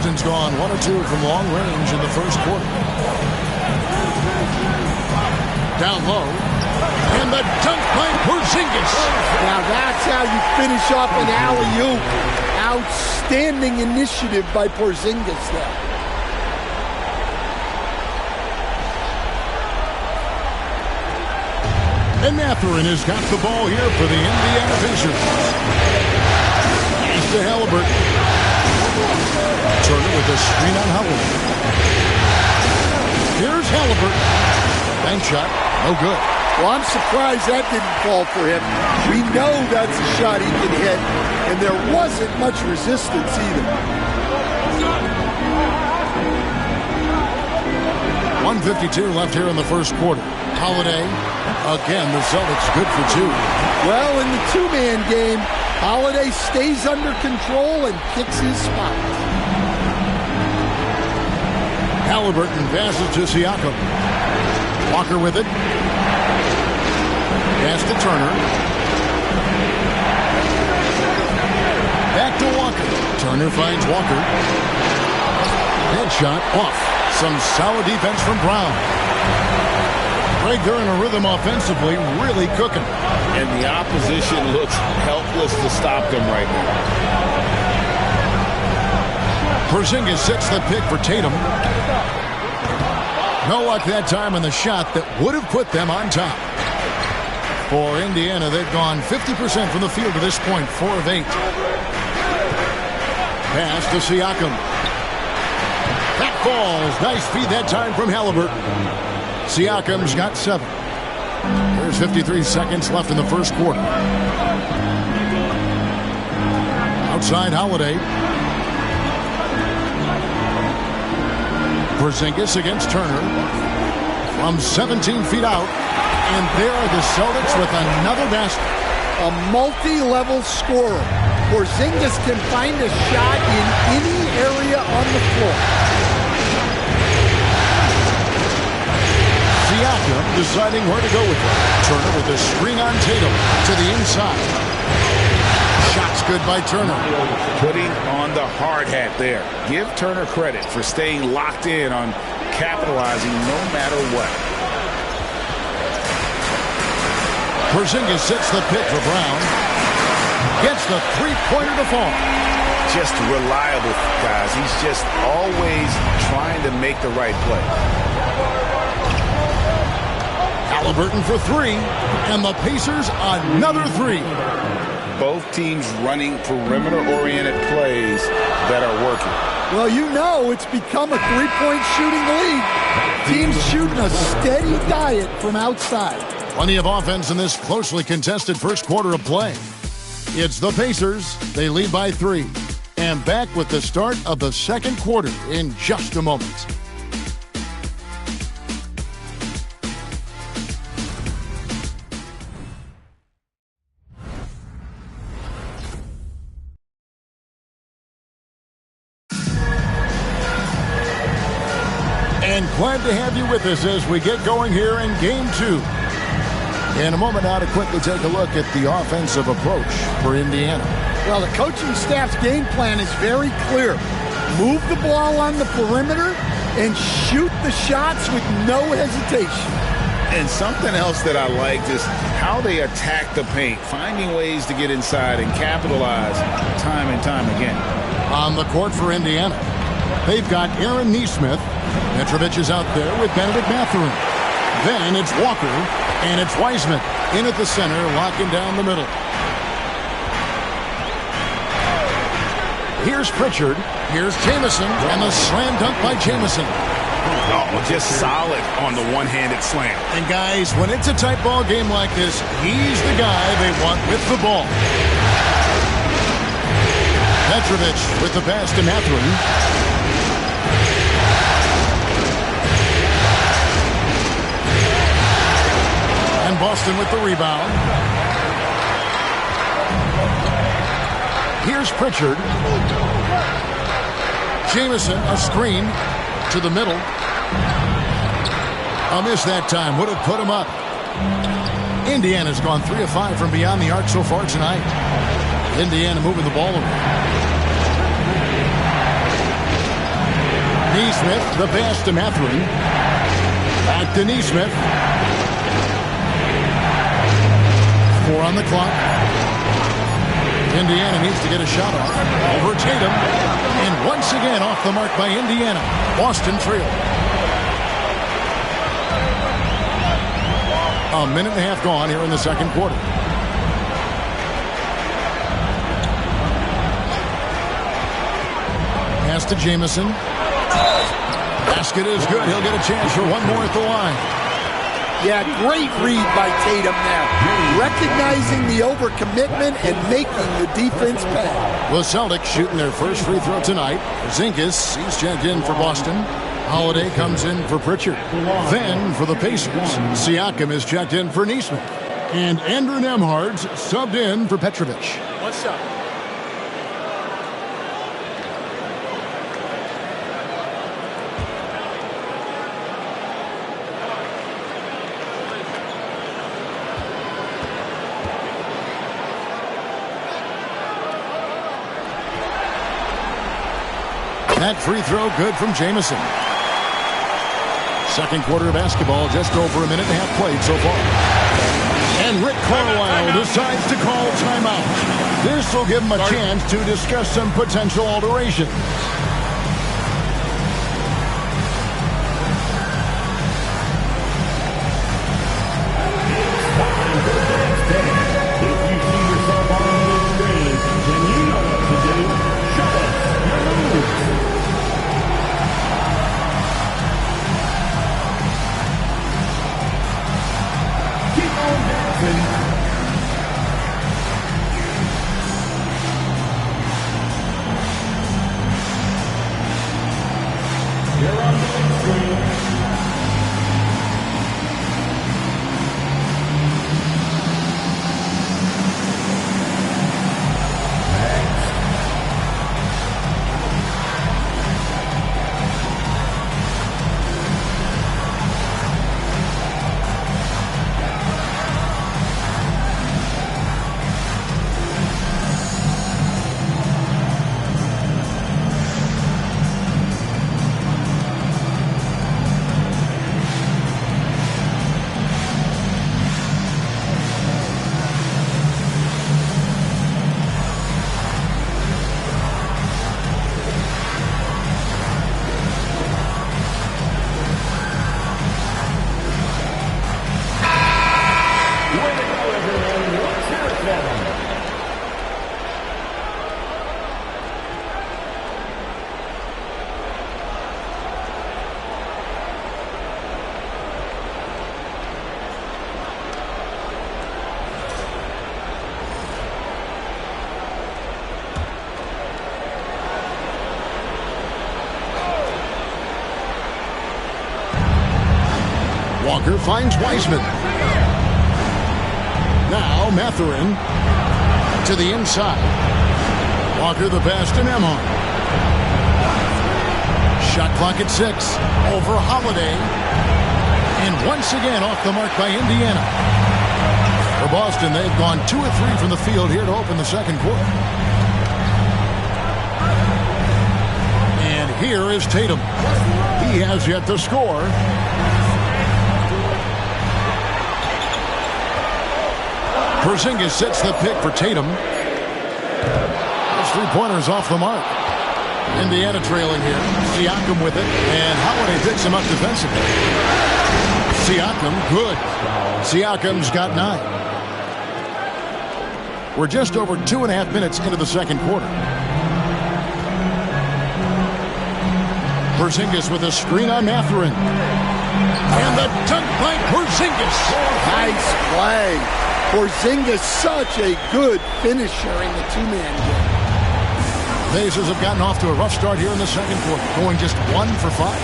Boston's gone 1 of 2 from long range in the first quarter. Down low. And the dunk by Porzingis. Now that's how you finish off an alley-oop. Outstanding initiative by Porzingis there. And Mathurin has got the ball here for the Indiana Pacers. He's to Halliburton. Turner with a screen on Howard. Here's Halliburton. Bank shot. No good. Well, I'm surprised that didn't fall for him. We know that's a shot he can hit, and there wasn't much resistance either. 1:52 left here in the first quarter. Holiday. Again, the Celtics good for 2. Well, in the two-man game, Holiday stays under control and picks his spot. Halliburton passes to Siakam. Walker with it. Pass to Turner. Back to Walker. Turner finds Walker. Headshot off. Some solid defense from Brown. Greg, they're in a rhythm offensively, really cooking. And the opposition looks helpless to stop them right now. Porzingis sets the pick for Tatum. No luck that time on the shot that would have put them on top. For Indiana, they've gone 50% from the field to this point, 4 of 8. Pass to Siakam. That falls. Nice feed that time from Halliburton. Siakam's got 7. There's 53 seconds left in the first quarter. Outside Holiday. Porzingis against Turner. From 17 feet out. And there are the Celtics with another basket. A multi-level scorer. Porzingis can find a shot in any area on the floor. Siakam deciding where to go with it. Turner with a screen on Tatum to the inside. Shots good by Turner. Putting on the hard hat there. Give Turner credit for staying locked in on capitalizing no matter what. Porzingis sets the pick for Brown. Gets the three-pointer to fall. Just reliable, guys. He's just always trying to make the right play. Halliburton for 3. And the Pacers another 3. Both teams running perimeter-oriented plays that are working. Well, you know it's become a three-point shooting league. Teams shooting a steady diet from outside. Plenty of offense in this closely contested first quarter of play. It's the Pacers. They lead by 3. And back with the start of the second quarter in just a moment. And glad to have you with us as we get going here in Game 2. In a moment now to quickly take a look at the offensive approach for Indiana. Well, the coaching staff's game plan is very clear. Move the ball on the perimeter and shoot the shots with no hesitation. And something else that I liked is how they attack the paint, finding ways to get inside and capitalize time and time again. On the court for Indiana, they've got Aaron Nesmith. Mitrovic is out there with Benedict Mathurin. Then it's Walker, and it's Wiseman in at the center, locking down the middle. Here's Pritchard. Here's Jamison, and the slam dunk by Jamison. Oh, just solid on the one-handed slam. And guys, when it's a tight ball game like this, he's the guy they want with the ball. Mitrovic with the pass to Mathurin. Boston with the rebound. Here's Pritchard. Jamison, a screen to the middle. A miss that time. Would have put him up. Indiana's gone 3 of 5 from beyond the arc so far tonight. Indiana moving the ball around. Neesmith, the pass to Mathurin. Back to Neesmith. 4 on the clock. Indiana needs to get a shot off. Over Tatum. And once again off the mark by Indiana. Boston trail. A minute and a half gone here in the second quarter. Pass to Jamison. Basket is good. He'll get a chance for one more at the line. Yeah, great read by Tatum there. Recognizing the overcommitment and making the defense pay. The Celtics shooting their first free throw tonight. Zinkis, he's checked in for Boston. Holiday comes in for Pritchard. Then for the Pacers, Siakam is checked in for Neesmith. And Andrew Nembhard's subbed in for Petrovic. What's up? That free throw good from Jamison. Second quarter of basketball, just over a minute and a half played so far. And Rick Carlisle decides to call timeout. This will give him a chance to discuss some potential alterations. Walker finds Wiseman. Now Mathurin to the inside. Walker the pass to Nembhard. Shot clock at 6. Over Holiday. And once again off the mark by Indiana. For Boston, they've gone 2 of 3 from the field here to open the second quarter. And here is Tatum. He has yet to score. Porzingis sets the pick for Tatum. Those 3-pointers off the mark. Indiana trailing here. Siakam with it. And Holiday picks him up defensively. Siakam, good. Siakam's got 9. We're just over 2.5 minutes into the second quarter. Porzingis with a screen on Mathurin. And the dunk by Porzingis. Nice play. Porzingis, such a good finisher in the two-man game. Pacers have gotten off to a rough start here in the second quarter, going just 1 for 5.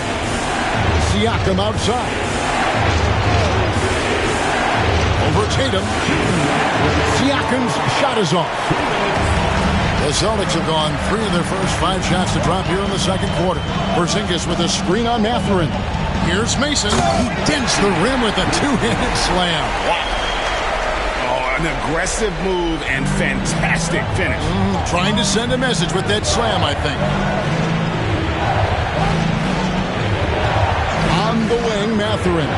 Siakam outside. Over Tatum. Siakam's shot is off. The Celtics have gone 3 of their first 5 shots to drop here in the second quarter. Porzingis with a screen on Mathurin. Here's Mason. He dents the rim with a 2-handed slam. Wow. An aggressive move and fantastic finish. Trying to send a message with that slam, I think. Mathurin.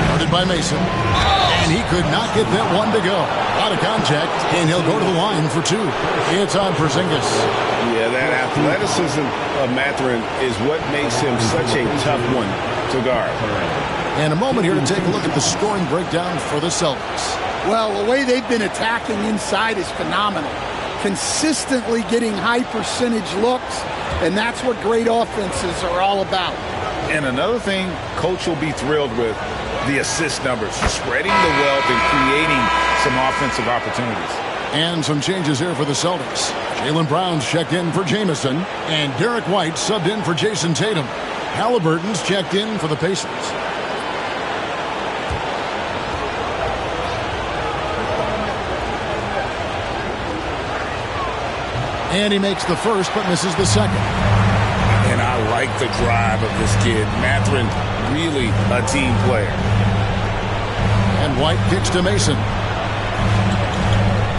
Guarded by Mason. And he could not get that one to go. Out of contact, and he'll go to the line for 2. It's on Porzingis. Yeah, that athleticism of Mathurin is what makes him such a tough one to guard. And a moment here to take a look at the scoring breakdown for the Celtics. Well, the way they've been attacking inside is phenomenal. Consistently getting high percentage looks, and that's what great offenses are all about. And another thing Coach will be thrilled with, the assist numbers, spreading the wealth and creating some offensive opportunities. And some changes here for the Celtics. Jaylen Brown's checked in for Jamison, and Derek White subbed in for Jason Tatum. Halliburton's checked in for the Pacers. And he makes the first but misses the second. And I like the drive of this kid. Mathurin, really a team player. And White kicks to Mason.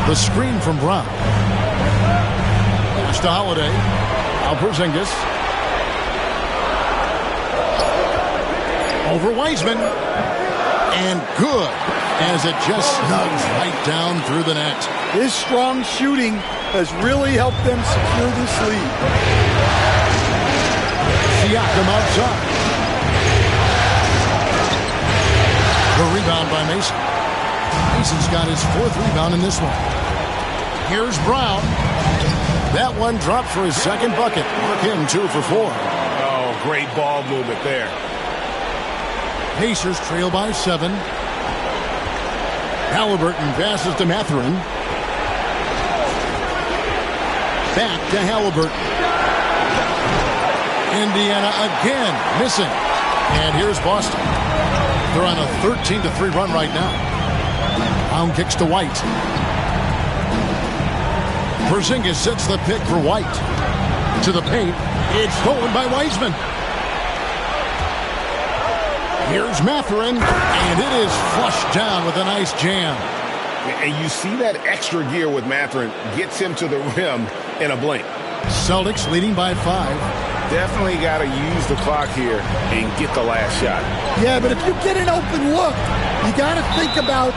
The screen from Brown. Pass to Holiday. Now Porzingis. Over Wiseman. And good, as it just snugs right down through the net. His strong shooting has really helped them secure this lead. Siakam outside. The rebound by Mason. Mason's got his 4th rebound in this one. Here's Brown. That one dropped for his second bucket. Mark him 2 for 4. Oh, great ball movement there. Pacers trail by 7. Halliburton passes to Mathurin. Back to Halliburton. Indiana again missing. And here's Boston. They're on a 13-3 run right now. Brown kicks to White. Porzingis sets the pick for White. To the paint. It's stolen by Wiseman. Here's Mathurin. And it is flushed down with a nice jam. And you see that extra gear with Mathurin gets him to the rim in a blink. Celtics leading by 5. Definitely got to use the clock here and get the last shot. Yeah, but if you get an open look, you got to think about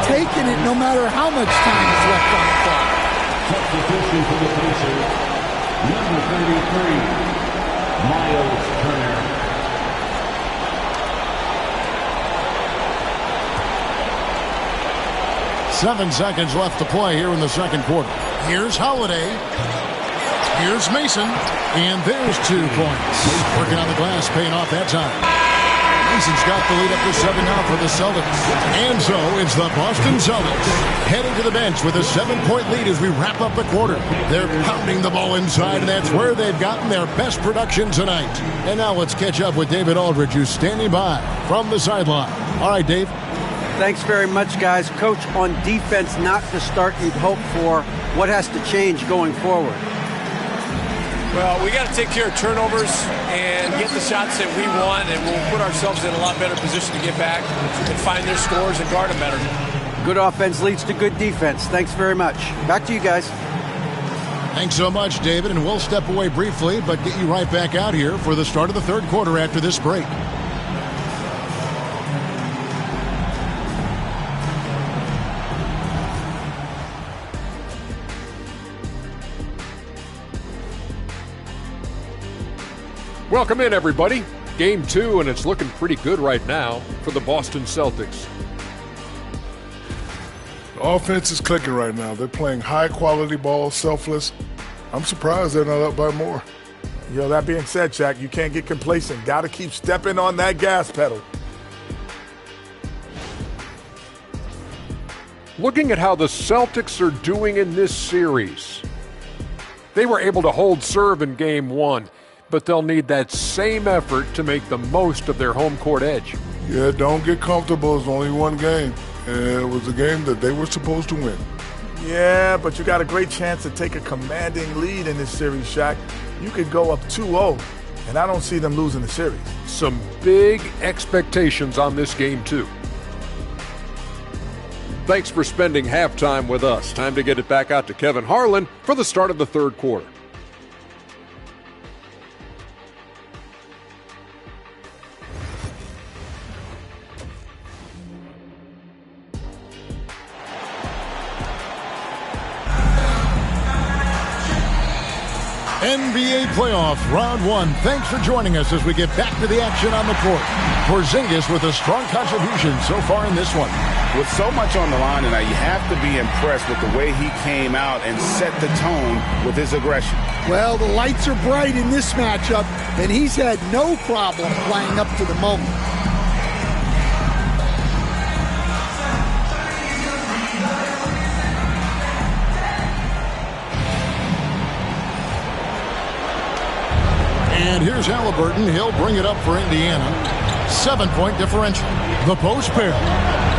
taking it no matter how much time is left on the clock. Substitution for the Pacers, number 33, Miles Turner. Seven seconds left to play here in the second quarter. Here's Holiday. Here's Mason. And there's 2 points. Working on the glass, paying off that time. Mason's got the lead up to 7 now for the Celtics. And so it's the Boston Celtics heading to the bench with a 7-point lead as we wrap up the quarter. They're pounding the ball inside, and that's where they've gotten their best production tonight. And now let's catch up with David Aldridge, who's standing by from the sideline. All right, Dave. Thanks very much, guys. Coach, on defense, not the start you'd hope for. What has to change going forward? Well, we got to take care of turnovers and get the shots that we want, and we'll put ourselves in a lot better position to get back and find their scores and guard them better. Good offense leads to good defense. Thanks very much. Back to you guys. Thanks so much, David, and we'll step away briefly, but get you right back out here for the start of the third quarter after this break. Welcome in, everybody. Game 2, and it's looking pretty good right now for the Boston Celtics. The offense is clicking right now. They're playing high-quality ball, selfless. I'm surprised they're not up by more. Yo, that being said, Jack, you can't get complacent. Got to keep stepping on that gas pedal. Looking at how the Celtics are doing in this series, they were able to hold serve in Game 1, but they'll need that same effort to make the most of their home court edge. Yeah, don't get comfortable. It's only one game. And it was a game that they were supposed to win. Yeah, but you got a great chance to take a commanding lead in this series, Shaq. You could go up 2-0, and I don't see them losing the series. Some big expectations on this game, too. Thanks for spending halftime with us. Time to get it back out to Kevin Harlan for the start of the third quarter. NBA playoffs, round one. Thanks for joining us as we get back to the action on the court. Porzingis with a strong contribution so far in this one. With so much on the line tonight, you have to be impressed with the way he came out and set the tone with his aggression. Well, the lights are bright in this matchup, and he's had no problem playing up to the moment. And here's Halliburton. He'll bring it up for Indiana. 7-point differential. The post pair.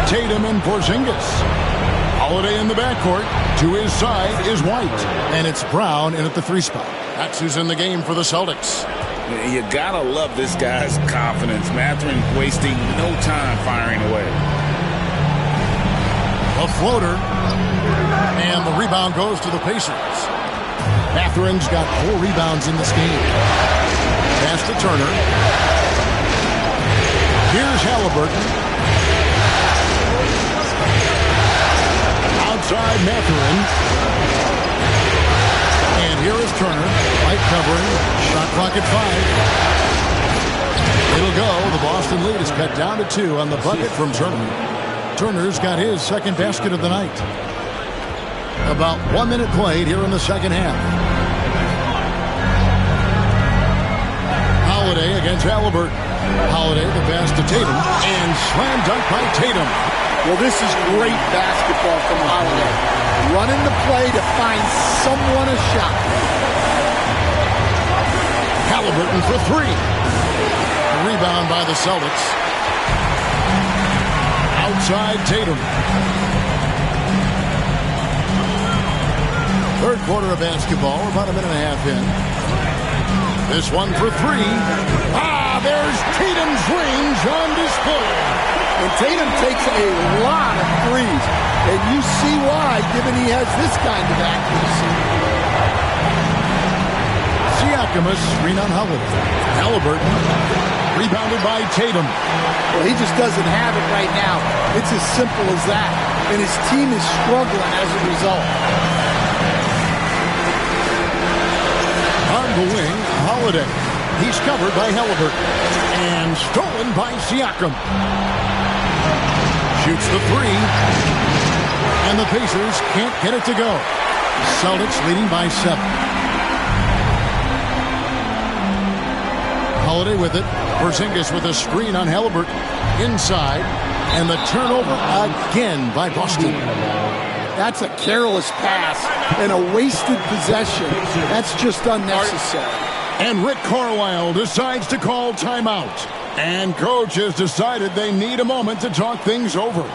Tatum and Porzingis. Holiday in the backcourt. To his side is White. And it's Brown in at the 3 spot. That's who's in the game for the Celtics. You gotta love this guy's confidence. Mathurin wasting no time firing away. A floater. And the rebound goes to the Pacers. Mathurin's got 4 rebounds in this game. Pass to Turner. Here's Halliburton. Outside Mathurin. And here is Turner. Light covering. Shot clock at 5. It'll go. The Boston lead is cut down to 2 on the bucket from Turner. Turner's got his second basket of the night. About 1 minute played here in the second half. Holiday against Halliburton. Holiday the pass to Tatum. And slam dunk by Tatum. Well, this is great basketball from Holiday. Running the play to find someone a shot. Halliburton for 3. Rebound by the Celtics. Outside Tatum. Third quarter of basketball. We're about a minute and a half in. This one for 3. There's Tatum's range on display. And Tatum takes a lot of threes. And you see why, given he has this kind of accuracy. Siakam, screen on Holiday. Halliburton. Rebounded by Tatum. Well, he just doesn't have it right now. It's as simple as that. And his team is struggling as a result. On the wing, Holiday. He's covered by Halliburton. And stolen by Siakam. Shoots the 3. And the Pacers can't get it to go. Celtics leading by 7. Holiday with it. Porzingis with a screen on Halliburton. Inside. And the turnover again by Boston. That's a careless pass and a wasted possession. That's just unnecessary. And Rick Carlisle decides to call timeout. And coach has decided they need a moment to talk things over.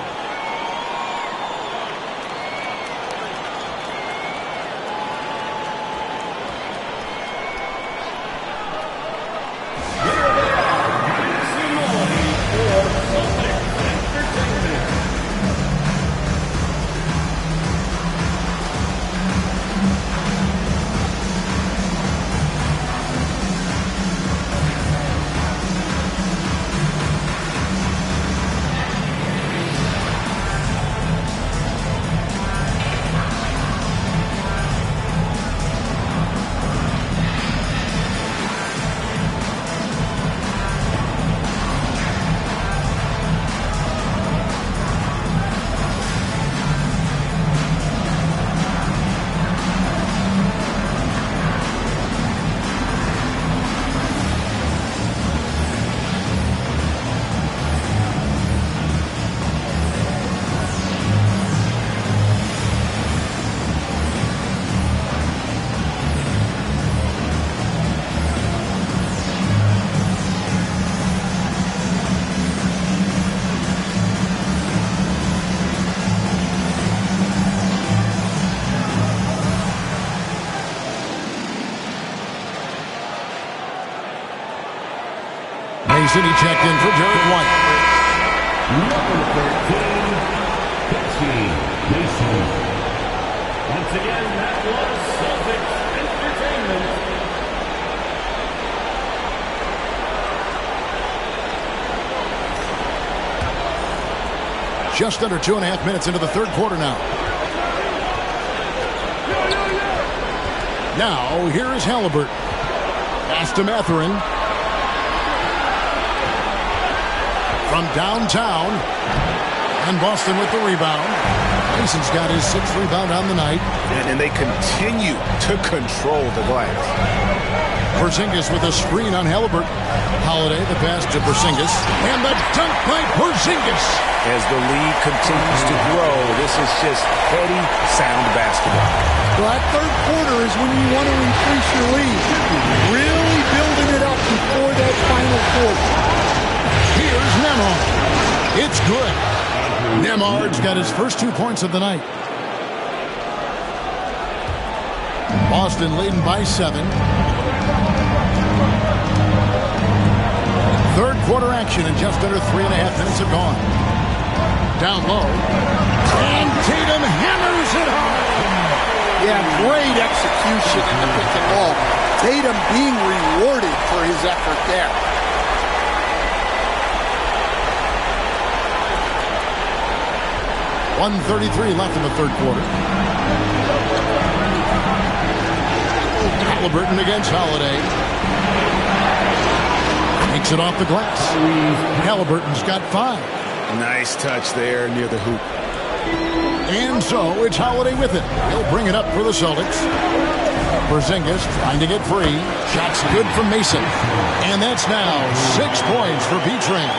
Mason, he checked in for Derek White. Number 13, 15, Mason. Once again, that was Celtics Entertainment. Just under 2.5 minutes into the third quarter now. Now, here is Halliburton. Pass to Mathurin. From downtown. And Boston with the rebound. Mason's got his 6th rebound on the night. And they continue to control the glass. Porzingis with a screen on Halliburton. Holiday, the pass to Porzingis. And the dunk by Porzingis. As the lead continues to grow, this is just heady, sound basketball. Well, that third quarter is when you want to increase your lead. Really building it up before that final quarter. Here's Nembhard. It's good. Nembhard's got his first 2 points of the night. Boston leading by 7. Third quarter action, and just under 3.5 minutes have gone. Down low. And Tatum hammers it hard. Yeah, great execution in the pick and roll. Tatum being rewarded for his effort there. .133 left in the third quarter. Halliburton against Holiday. Takes it off the glass. Halliburton's got 5. Nice touch there near the hoop. And so it's Holiday with it. He'll bring it up for the Celtics. Porzingis trying to get free. Shot's good from Mason. And that's now 6 points for P-Train.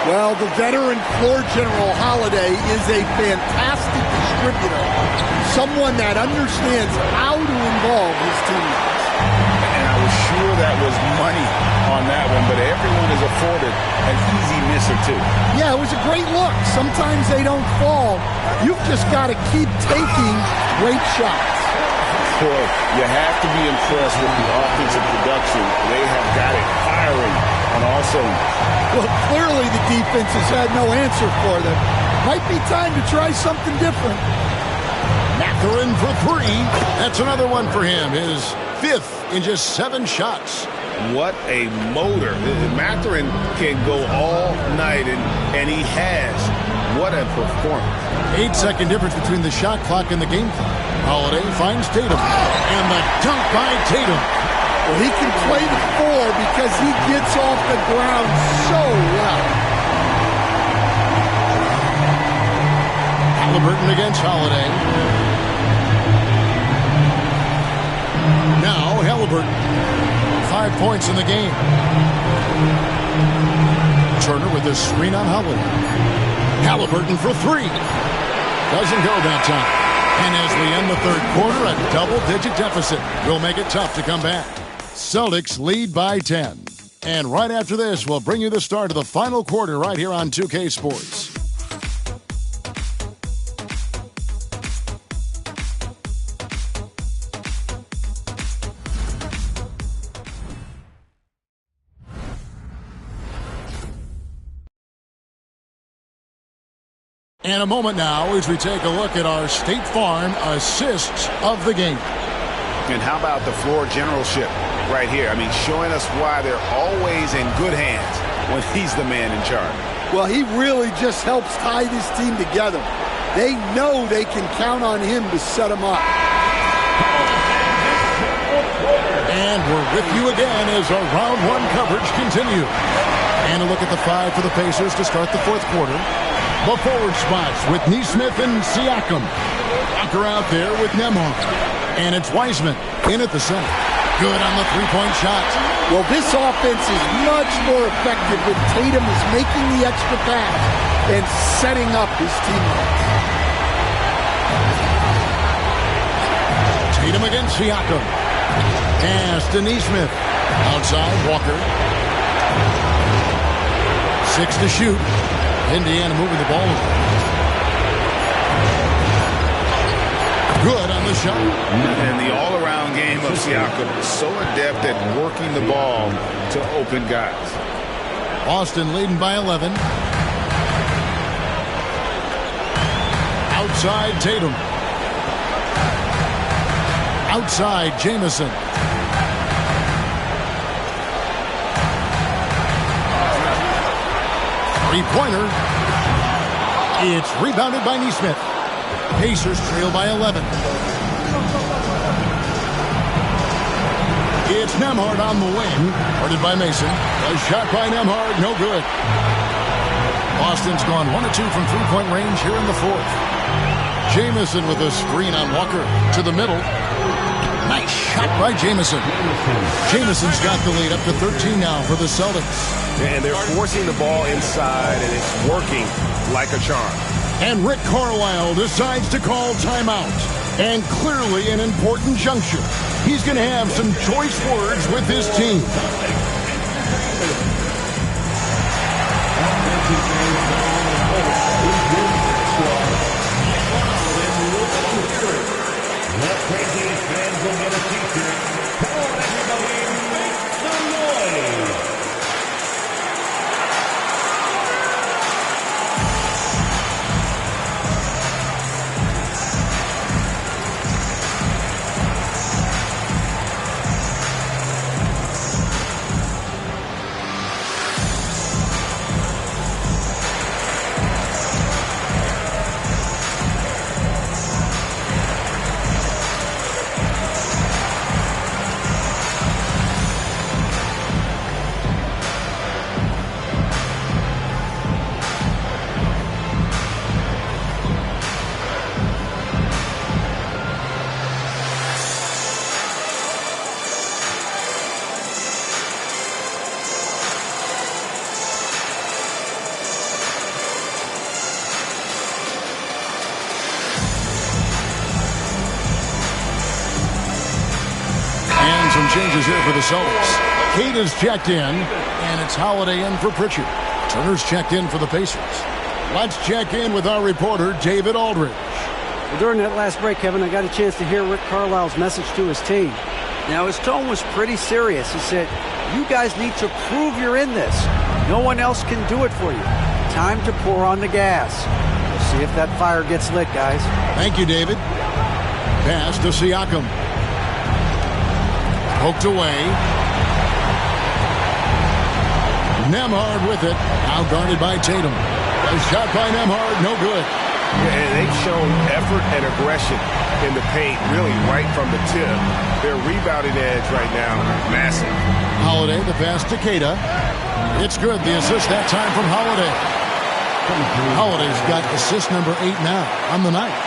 Well, the veteran floor general Holiday is a fantastic distributor. Someone that understands how to involve his teammates. And I was sure that was money on that one, but everyone is afforded an easy miss or two. Yeah, it was a great look. Sometimes they don't fall. You've just got to keep taking great shots. Boy, you have to be impressed with the offensive production. They have got it firing on all cylinders. Well, clearly the defense has had no answer for them. Might be time to try something different. Mathurin for 3. That's another one for him. His 5th in just 7 shots. What a motor. Mathurin can go all night, and he has. What a performance. 8-second difference between the shot clock and the game clock. Holiday finds Tatum. And the dunk by Tatum. Well, he can play the 4 because he gets off the ground so well. Halliburton against Holiday. Now Halliburton. 5 points in the game. Turner with a screen on Holiday. Halliburton for 3. Doesn't go that time. And as we end the third quarter, a double-digit deficit will make it tough to come back. Celtics lead by 10. And right after this, we'll bring you the start of the final quarter right here on 2K Sports. And a moment now as we take a look at our State Farm assists of the game. And how about the floor generalship right here? I mean, showing us why they're always in good hands when he's the man in charge. Well, he really just helps tie this team together. They know they can count on him to set them up. And we're with you again as our round 1 coverage continues. And a look at the 5 for the Pacers to start the fourth quarter. The forward spots with Nesmith and Siakam. Walker out there with Nembhard. And it's Wiseman in at the center. Good on the 3-point shot. Well, this offense is much more effective when Tatum is making the extra pass and setting up his teammates. Tatum against Siakam. Pass to Nesmith. Outside, Walker. 6 to shoot. Indiana moving the ball. Good on the shot. And the all-around game of Siakam is so adept at working the ball to open guys. Boston leading by 11. Outside Tatum. Outside Jamison. Three-pointer. It's rebounded by Nesmith. Pacers trail by 11. It's Nembhard on the wing. Guarded by Mason. A shot by Nembhard. No good. Boston's gone 1 of 2 from three-point range here in the fourth. Jamison with a screen on Walker to the middle. Nice shot by Jamison. Jamison's got the lead up to 13 now for the Celtics. And they're forcing the ball inside, and it's working like a charm. And Rick Carlisle decides to call timeout. And clearly an important juncture. He's going to have some choice words with his team. Changes here for the Celtics. Kate is checked in, and it's Holiday in for Pritchard. Turner's checked in for the Pacers. Let's check in with our reporter, David Aldridge. Well, during that last break, Kevin, I got a chance to hear Rick Carlisle's message to his team. Now, his tone was pretty serious. He said, you guys need to prove you're in this. No one else can do it for you. Time to pour on the gas. We'll see if that fire gets lit, guys. Thank you, David. Pass to Siakam. Poked away. Nembhard with it. Now guarded by Tatum. A shot by Nembhard. No good. Yeah, and they've shown effort and aggression in the paint, really right from the tip. Their rebounding edge right now, massive. Holiday, the pass to Keita. It's good. The assist that time from Holiday. Holiday's got assist number 8 now on the night.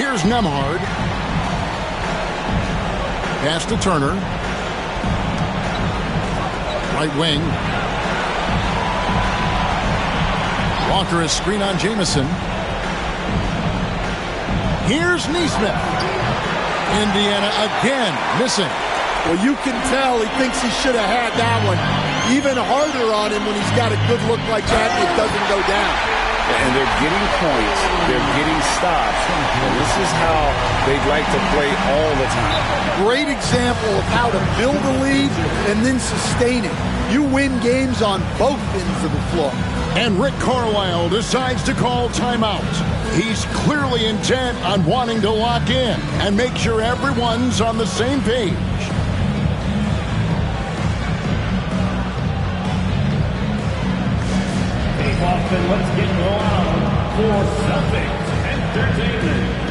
Here's Nembhard. Pass to Turner. Right wing. Walker is screen on Jamison. Here's Nesmith. Indiana again missing. Well, you can tell he thinks he should have had that one. Even harder on him when he's got a good look like that and it doesn't go down. And they're getting points, they're getting stops, and this is how they'd like to play all the time. Great example of how to build a lead and then sustain it. You win games on both ends of the floor. And Rick Carlisle decides to call timeout. He's clearly intent on wanting to lock in and make sure everyone's on the same page. Boston, let's get loud for Celtics Entertainment.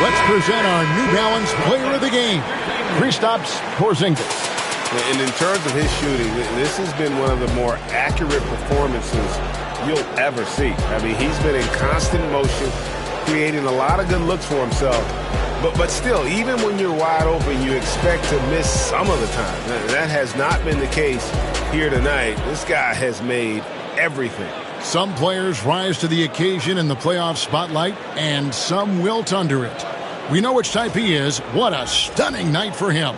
Let's present our New Balance Player of the Game, Kristaps Porzingis. And in terms of his shooting, this has been one of the more accurate performances you'll ever see. I mean, he's been in constant motion, creating a lot of good looks for himself. But still, even when you're wide open, you expect to miss some of the time. That has not been the case here tonight. This guy has made everything. Some players rise to the occasion in the playoff spotlight, and some wilt under it. We know which type he is. What a stunning night for him.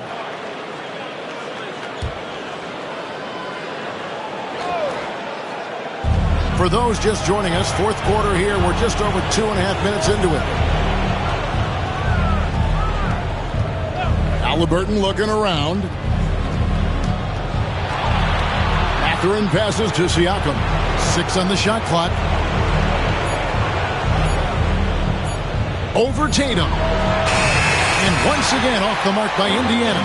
For those just joining us, fourth quarter here. We're just over 2.5 minutes into it. Halliburton looking around. Mathurin passes to Siakam. 6 on the shot clock. Over Tatum. And once again off the mark by Indiana.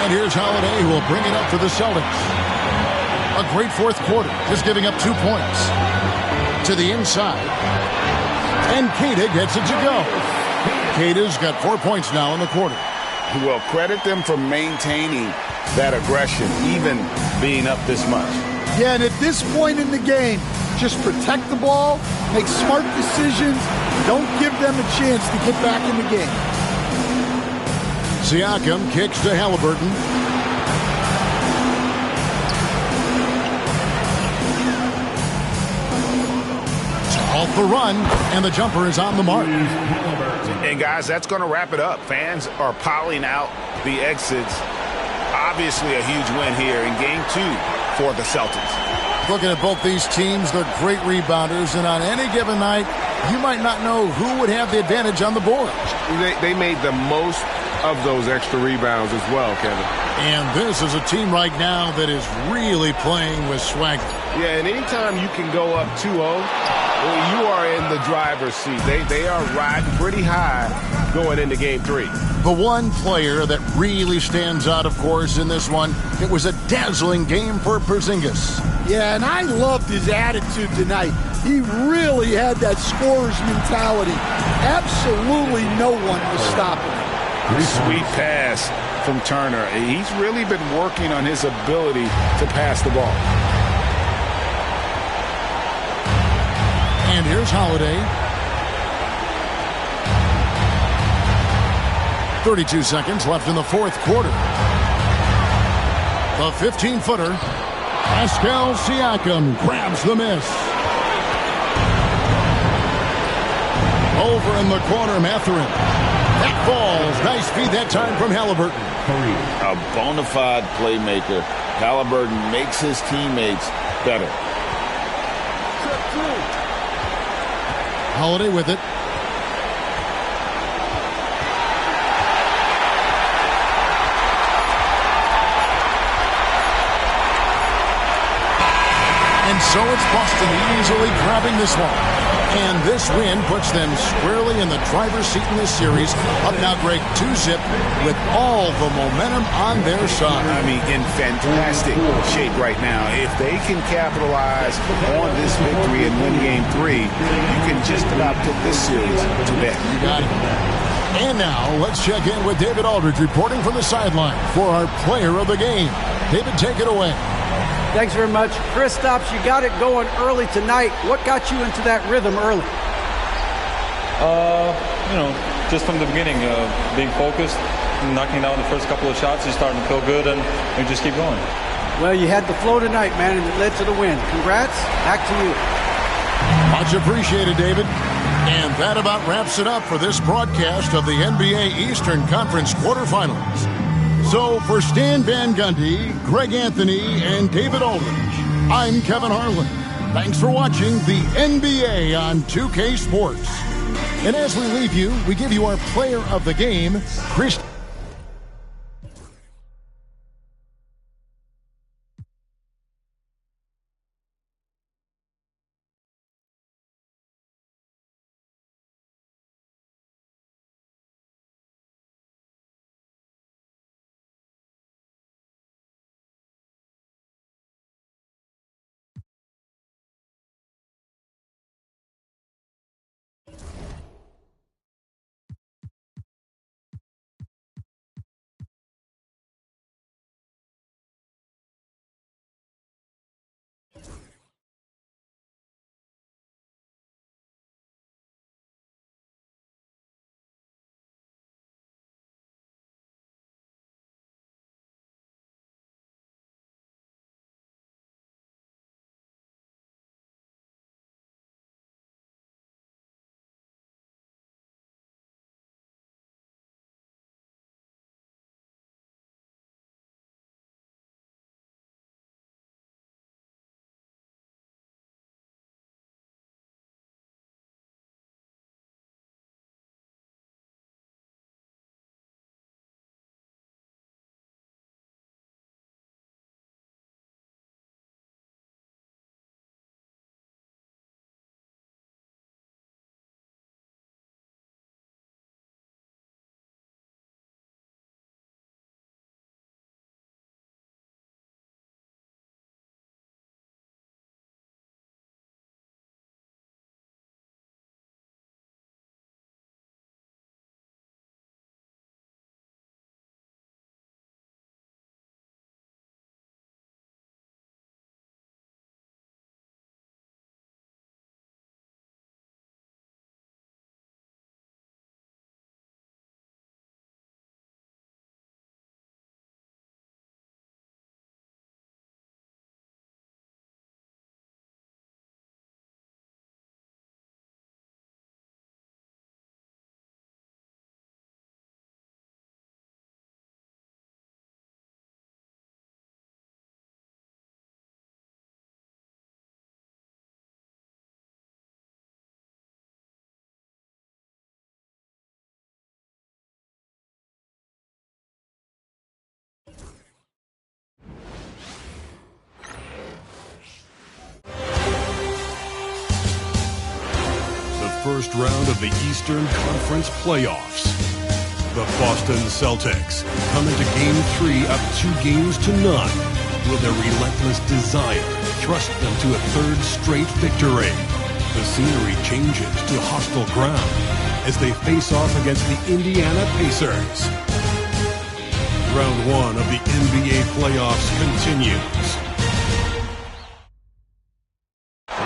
And here's Holiday, who will bring it up for the Celtics. A great fourth quarter, just giving up 2 points. To the inside. And Queta gets it to go. Queta's got 4 points now in the quarter. Well, credit them for maintaining that aggression, even being up this much. Yeah, and at this point in the game, just protect the ball, make smart decisions, don't give them a chance to get back in the game. Siakam kicks to Halliburton. Off the run, and the jumper is on the mark. And guys, that's going to wrap it up. Fans are piling out the exits. Obviously a huge win here in Game 2 for the Celtics. Looking at both these teams, they're great rebounders, and on any given night, you might not know who would have the advantage on the board. They made the most of those extra rebounds as well, Kevin. And this is a team right now that is really playing with swagger. Yeah, and anytime you can go up 2-0, you are in the driver's seat. They are riding pretty high going into Game 3. The one player that really stands out, of course, in this one, it was a dazzling game for Porzingis. Yeah, and I loved his attitude tonight. He really had that scorer's mentality. Absolutely no one was stopping him. Sweet pass from Turner. He's really been working on his ability to pass the ball. And here's Holiday. 32 seconds left in the fourth quarter. The 15-footer. Pascal Siakam grabs the miss. Over in the corner, Mathurin. That falls. Nice feed that time from Halliburton. A bona fide playmaker. Halliburton makes his teammates better. Holiday with it. And so it's Boston easily grabbing this one. And this win puts them squarely in the driver's seat in this series. Up now, Greg, 2-zip with all the momentum on their side. I mean, in fantastic shape right now. If they can capitalize on this victory and win Game 3, you can just about put this series to bed. You got it. And now, let's check in with David Aldridge reporting from the sideline for our player of the game. David, take it away. Thanks very much. Kristaps, you got it going early tonight. What got you into that rhythm early? Just from the beginning, being focused, knocking down the first couple of shots, you're starting to feel good, and you just keep going. Well, you had the flow tonight, man, and it led to the win. Congrats. Back to you. Much appreciated, David. And that about wraps it up for this broadcast of the NBA Eastern Conference quarterfinals. So for Stan Van Gundy, Greg Anthony, and David Aldridge, I'm Kevin Harlan. Thanks for watching the NBA on 2K Sports. And as we leave you, we give you our player of the game, Chris. first round of the Eastern Conference playoffs. The Boston Celtics come into Game 3 up 2-0. Will their relentless desire thrust them to a third straight victory? The scenery changes to hostile ground as they face off against the Indiana Pacers. Round 1 of the NBA playoffs continues.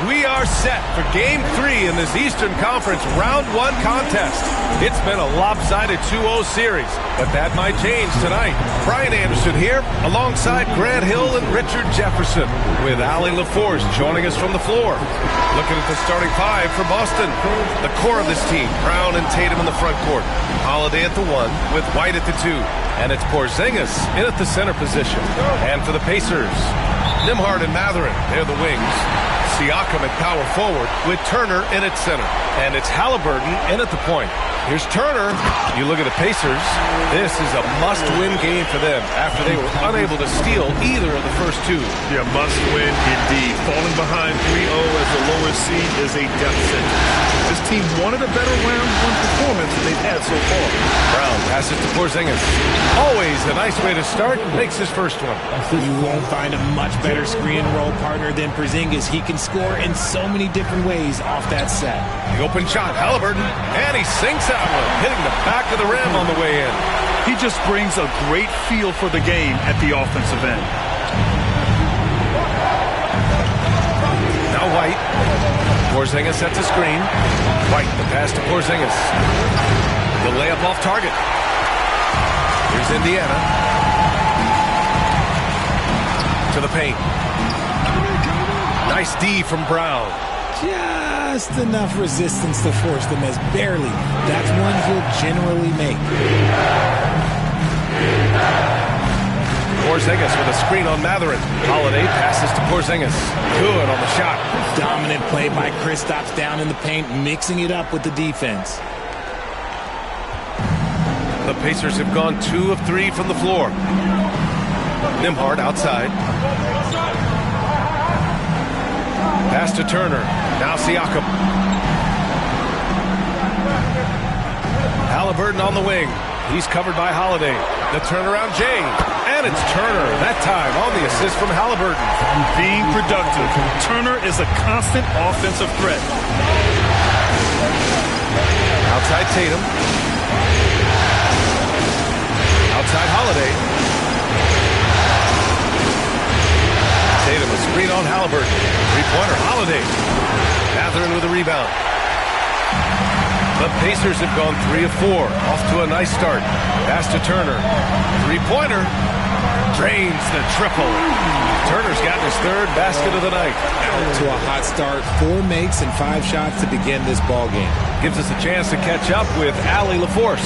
We are set for Game 3 in this Eastern Conference Round 1 contest. It's been a lopsided 2-0 series, but that might change tonight. Brian Anderson here, alongside Grant Hill and Richard Jefferson, with Allie LaForce joining us from the floor. Looking at the starting five for Boston. The core of this team, Brown and Tatum in the front court. Holiday at the 1, with White at the 2. And it's Porzingis in at the center position. And for the Pacers, Nembhard and Mathurin, they're the wings. Siakam at power forward with Turner in at center. And it's Halliburton in at the point. Here's Turner. You look at the Pacers. This is a must-win game for them after they were unable to steal either of the first two. Yeah, must-win indeed. Falling behind 3-0 as the lower seed is a death sentence. This team wanted a better round 1 performance than they've had so far. Brown passes to Porzingis. Always a nice way to start. Makes his first one. You won't find a much better screen and roll partner than Porzingis. He can score in so many different ways off that set. The open shot, Halliburton, and he sinks that one, hitting the back of the rim on the way in. He just brings a great feel for the game at the offensive end. Now White. Porzingis sets a screen. White, the pass to Porzingis. The layup off target. Here's Indiana. To the paint. Nice D from Brown. Just enough resistance to force them as barely. That's one he'll generally make. Porzingis with a screen on Mathurin. Holiday passes to Porzingis. Good on the shot. Dominant play by Kristaps down in the paint, mixing it up with the defense. The Pacers have gone 2 of 3 from the floor. Nembhard outside. Pass to Turner. Now Siakam. Halliburton on the wing. He's covered by Holiday. The turnaround Jay. And it's Turner, that time on the assist from Halliburton. Being productive, Turner is a constant offensive threat. Outside Tatum. Outside Holiday. Tatum a screen on Halliburton. Three-pointer Holiday. Mathurin with a rebound. The Pacers have gone 3 of 4. Off to a nice start. Pass to Turner. Three-pointer. Drains the triple. Turner's gotten his 3rd basket of the night. To a hot start. 4 makes and 5 shots to begin this ball game. Gives us a chance to catch up with Allie LaForce.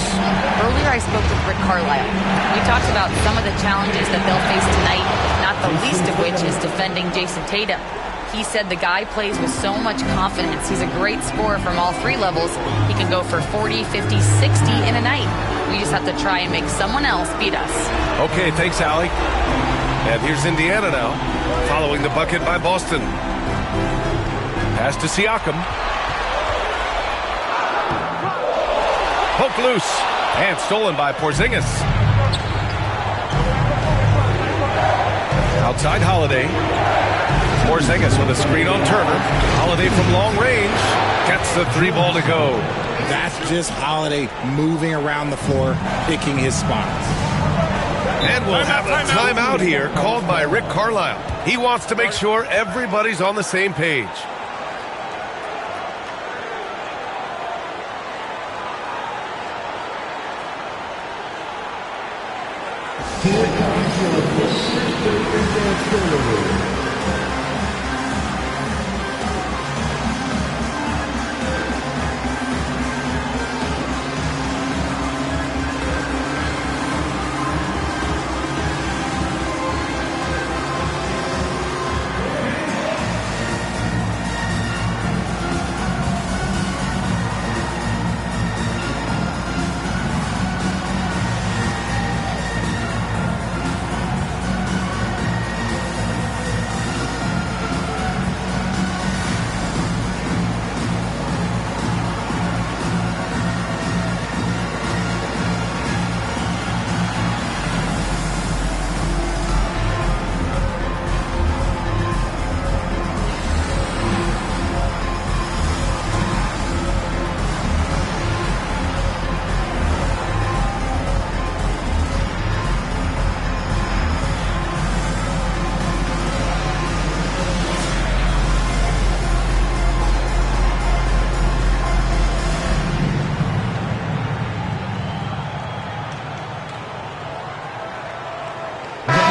Earlier I spoke with Rick Carlisle. We talked about some of the challenges that they'll face tonight, not the least of which is defending Jason Tatum. He said the guy plays with so much confidence. He's a great scorer from all 3 levels. He can go for 40, 50, 60 in a night. We just have to try and make someone else beat us. Okay, thanks, Allie. And here's Indiana now, following the bucket by Boston. Pass to Siakam. Poked loose and stolen by Porzingis. Outside Holiday. Porzingis with a screen on Turner. Holiday from long range gets the 3 ball to go. That's just Holiday moving around the floor, picking his spots. And we'll have a timeout here called by Rick Carlisle. He wants to make sure everybody's on the same page. Here comes your assistant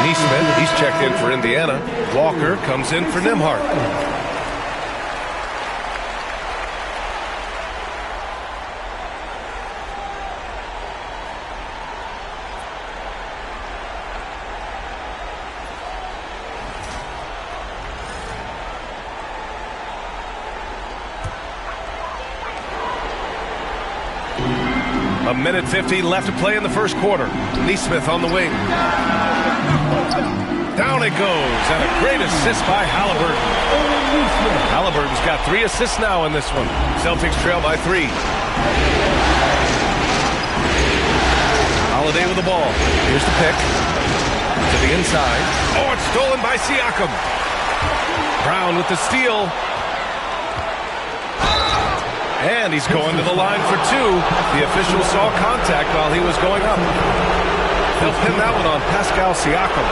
Neesmith, he's checked in for Indiana. Walker comes in for Nembhard. A minute 15 left to play in the first quarter. Neesmith on the wing. Down it goes, and a great assist by Halliburton. Halliburton's got 3 assists now in this one. Celtics trail by 3. Holiday with the ball. Here's the pick. To the inside. Oh, it's stolen by Siakam. Brown with the steal. And he's going to the line for 2. The official saw contact while he was going up. They'll pin that one on Pascal Siakam.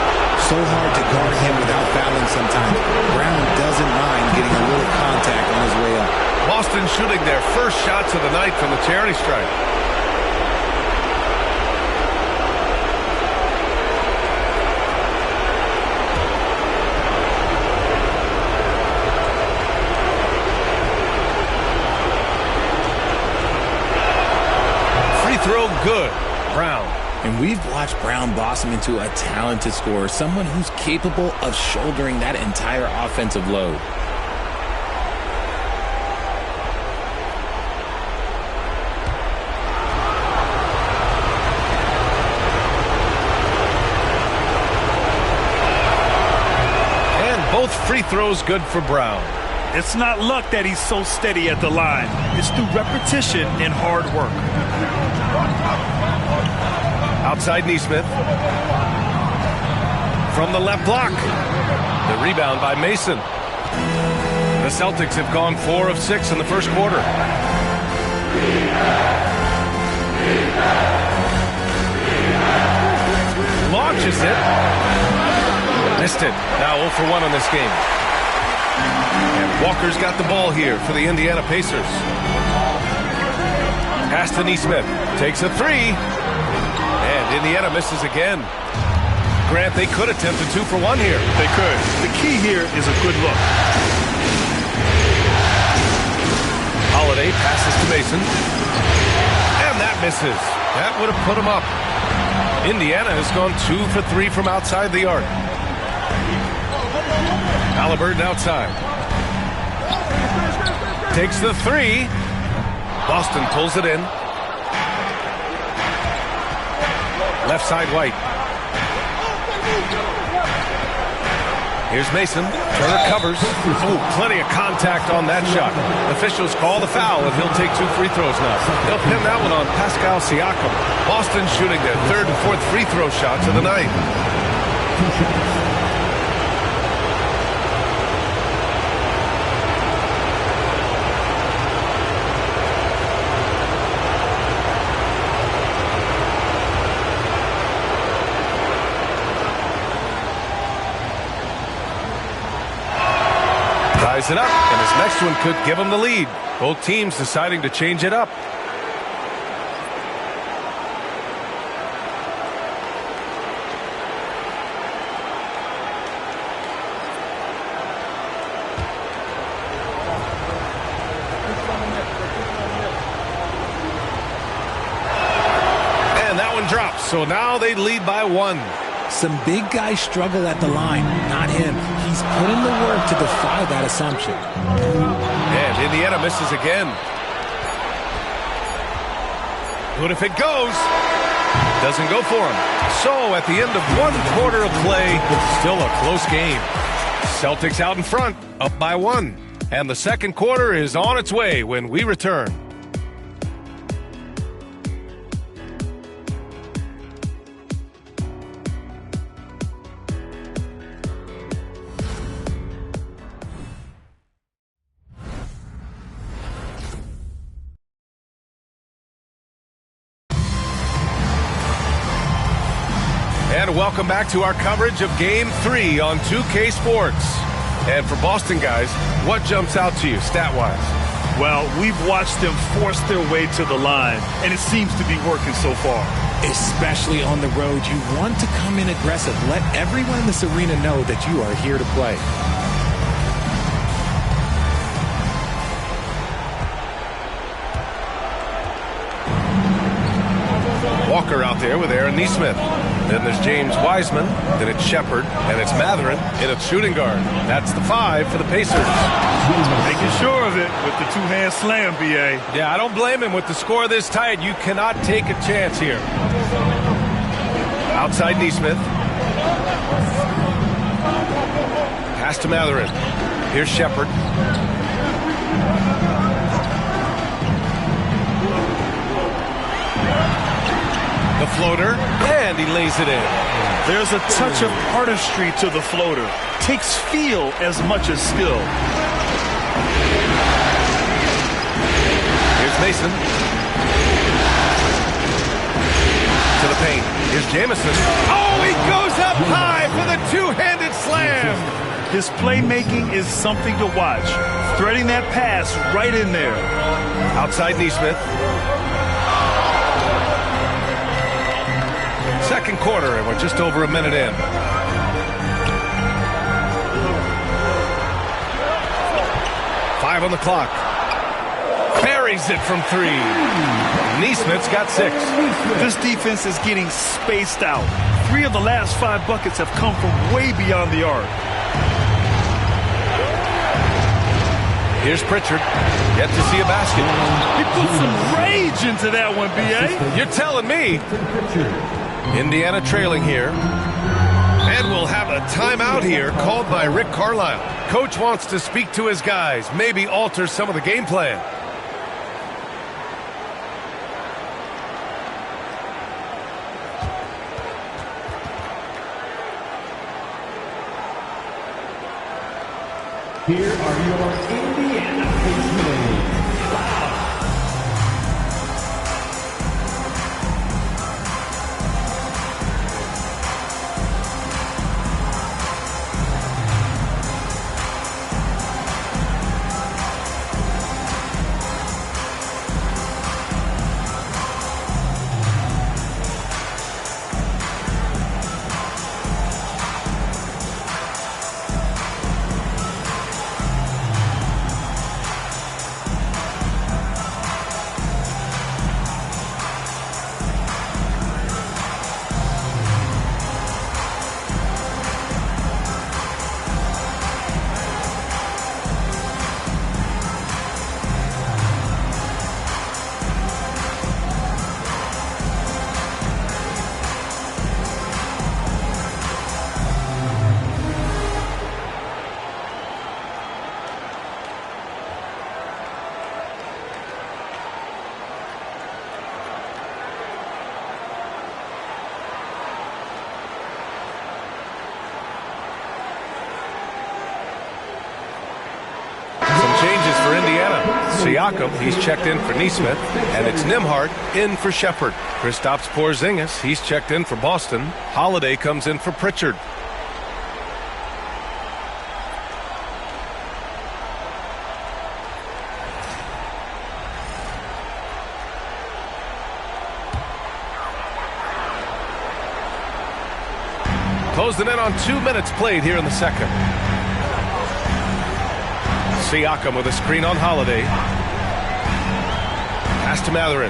So hard to guard him without fouling sometimes. Brown doesn't mind getting a little contact on his way up. Boston shooting their first shots of the night from the charity stripe. Throw good. Brown. And we've watched Brown blossom into a talented scorer, someone who's capable of shouldering that entire offensive load. And both free throws good for Brown. It's not luck that he's so steady at the line. It's through repetition and hard work. Outside Neesmith. From the left block. The rebound by Mason. The Celtics have gone 4 of 6 in the first quarter. Launches it. Missed it. Now 0 for 1 on this game. And Walker's got the ball here for the Indiana Pacers. Pass to Neesmith. Takes a 3. And Indiana misses again. Grant, they could attempt a 2 for 1 here. They could. The key here is a good look. Holiday passes to Mason. And that misses. That would have put him up. Indiana has gone 2 for 3 from outside the arc. Halliburton outside. Takes the 3. Boston pulls it in. Left side White. Here's Mason. Turner covers. Oh, plenty of contact on that shot. Officials call the foul, and he'll take 2 free throws now. They'll pin that one on Pascal Siakam. Boston shooting their 3rd and 4th free throw shots of the night. Ties it up, and his next one could give him the lead. Both teams deciding to change it up. And that one drops, so now they lead by 1. Some big guys struggle at the line, not him. He's put in the work to defy that assumption. And Indiana misses again. But if it goes, doesn't go for him. So at the end of 1 quarter of play, still a close game. Celtics out in front, up by 1. And the second quarter is on its way when we return. And welcome back to our coverage of Game 3 on 2K Sports. And for Boston guys, what jumps out to you stat-wise? Well, we've watched them force their way to the line, and it seems to be working so far. especially on the road. You want to come in aggressive. Let everyone in this arena know that you are here to play. Walker out there with Aaron Nesmith. Then there's James Wiseman. Then it's Shepard. And it's Matherin. And it's shooting guard. That's the 5 for the Pacers. Making sure of it with the two-hand slam, B.A. Yeah, I don't blame him. With the score this tight, you cannot take a chance here. Outside Nesmith. Pass to Matherin. Here's Shepard. The floater, and he lays it in. There's a touch of artistry to the floater. Takes feel as much as skill. Here's Mason. To the paint. Here's Jamison. Oh, he goes up high for the two-handed slam. His playmaking is something to watch. Threading that pass right in there. Outside Nesmith. Second quarter, and we're just over a minute in. Five on the clock. Buries it from 3. Nesmith's got 6. This defense is getting spaced out. 3 of the last 5 buckets have come from way beyond the arc. Here's Pritchard. Yet to see a basket. He put some rage into that one, B.A. You're telling me. Indiana trailing here. And we'll have a timeout here called by Rick Carlisle. Coach wants to speak to his guys, maybe alter some of the game plan. Here are your Indiana Pacers. For Indiana, Siakam, he's checked in for Nesmith, and it's Nembhard in for Shepard. Kristaps Porzingis, he's checked in for Boston. Holiday comes in for Pritchard. Closing in on 2 minutes played here in the second. Siakam with a screen on Holiday. Pass to Matherin.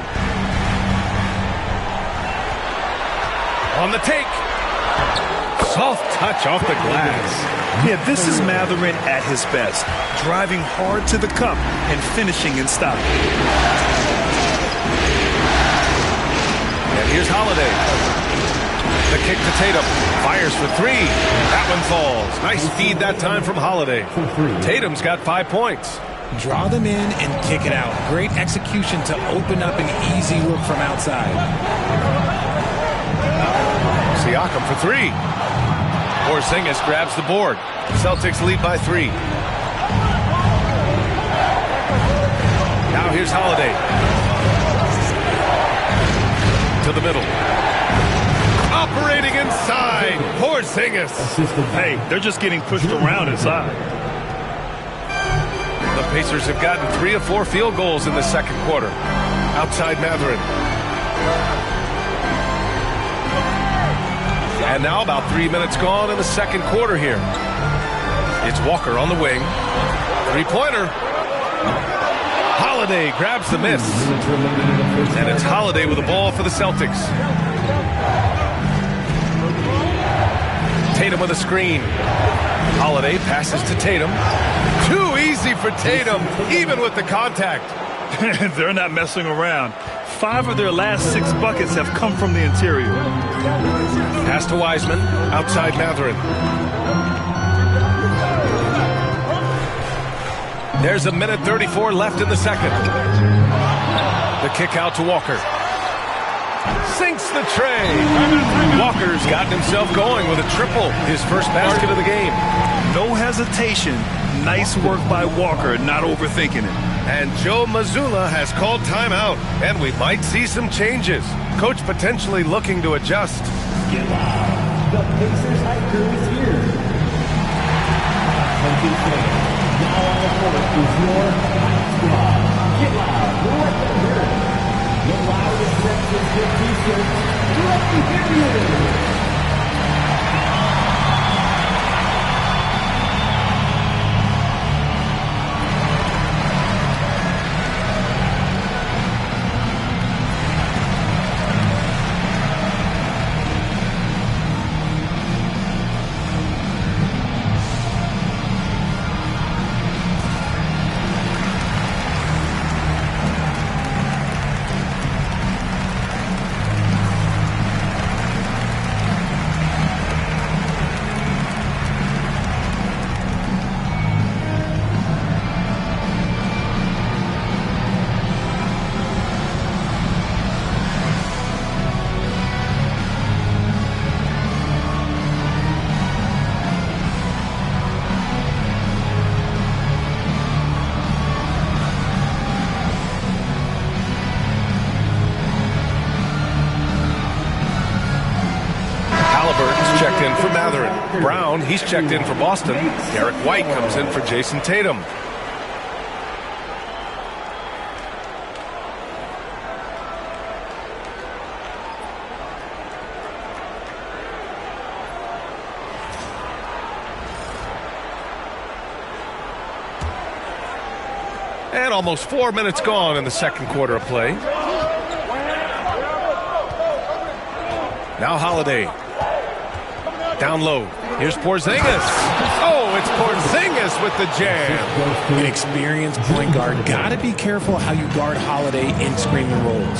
On the take. Soft touch off the glass. Yeah, this is Matherin at his best. Driving hard to the cup and finishing in style. And here's Holiday. The kick to Tatum. Fires for 3. That one falls. Nice feed that time from Holiday. Tatum's got 5 points. Draw them in and kick it out. Great execution to open up an easy look from outside. Siakam for 3. Porzingis grabs the board. Celtics lead by 3. Now here's Holiday. To the middle. Operating inside. Porzingis. Hey, they're just getting pushed around inside. The Pacers have gotten 3 of 4 field goals in the second quarter. Outside Matherin. And now about 3 minutes gone in the second quarter here. It's Walker on the wing. Three-pointer. Holiday grabs the miss. And it's Holiday with the ball for the Celtics. Tatum with a screen. Holiday passes to Tatum. Too easy for Tatum, even with the contact. They're not messing around. 5 of their last 6 buckets have come from the interior. Pass to Wiseman, outside Mathurin. There's a minute 34 left in the second. The kick out to Walker. Sinks the tray. Walker's gotten himself going with a triple, his first basket of the game. No hesitation. Nice work by Walker, not overthinking it. And Joe Mazzulla has called timeout, and we might see some changes. Coach potentially looking to adjust. Get loud. The Pacers high crew is here. Celtics fans, now on the court is your high squad. Get loud. Let them hear it. The loudest Celtics get t-shirts. Let me hear you. Checked in for Mathurin. Brown, he's checked in for Boston. Derek White comes in for Jason Tatum. And almost 4 minutes gone in the second quarter of play. Now Holiday. Down low. Here's Porzingis. Oh, it's Porzingis with the jam. An experienced point guard. Got to be careful how you guard Holiday in screening rolls.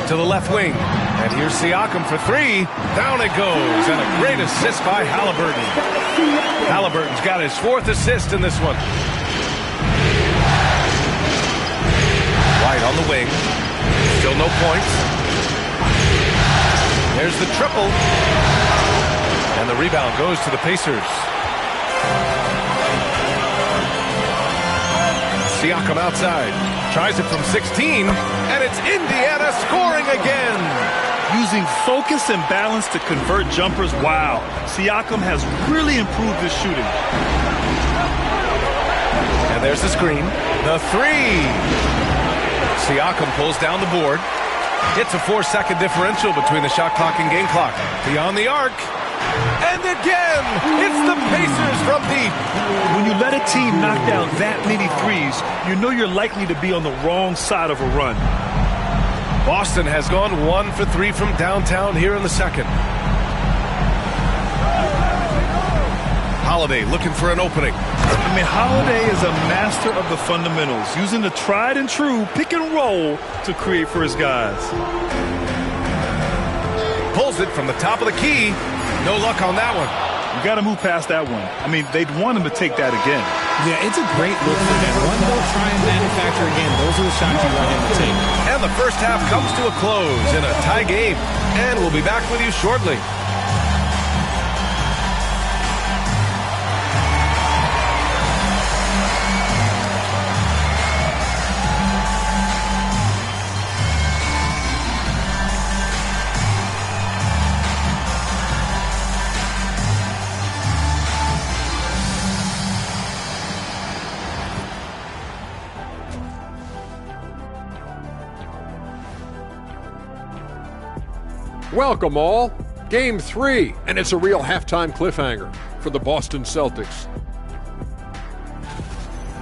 To the left wing. And here's Siakam for 3. Down it goes. And a great assist by Halliburton. Halliburton's got his 4th assist in this one. White on the wing. Still no points. There's the triple. And the rebound goes to the Pacers. Siakam outside. Tries it from 16. And it's Indiana scoring again. Using focus and balance to convert jumpers. Wow. Siakam has really improved his shooting. And there's the screen. The 3. Siakam pulls down the board. It's a 4-second differential between the shot clock and game clock. Beyond the arc. And again, it's the Pacers from deep. When you let a team knock down that many threes, you know you're likely to be on the wrong side of a run. Boston has gone 1 for 3 from downtown here in the second. Holiday looking for an opening. I mean, Holiday is a master of the fundamentals, using the tried and true pick and roll to create for his guys. Pulls it from the top of the key. No luck on that one. You got to move past that one. I mean, they'd want him to take that again. Yeah, it's a great look for them. One they'll try and manufacture again. Those are the shots you want him to take. And the first half comes to a close in a tie game. And we'll be back with you shortly. Welcome all. Game 3, and it's a real halftime cliffhanger for the Boston Celtics.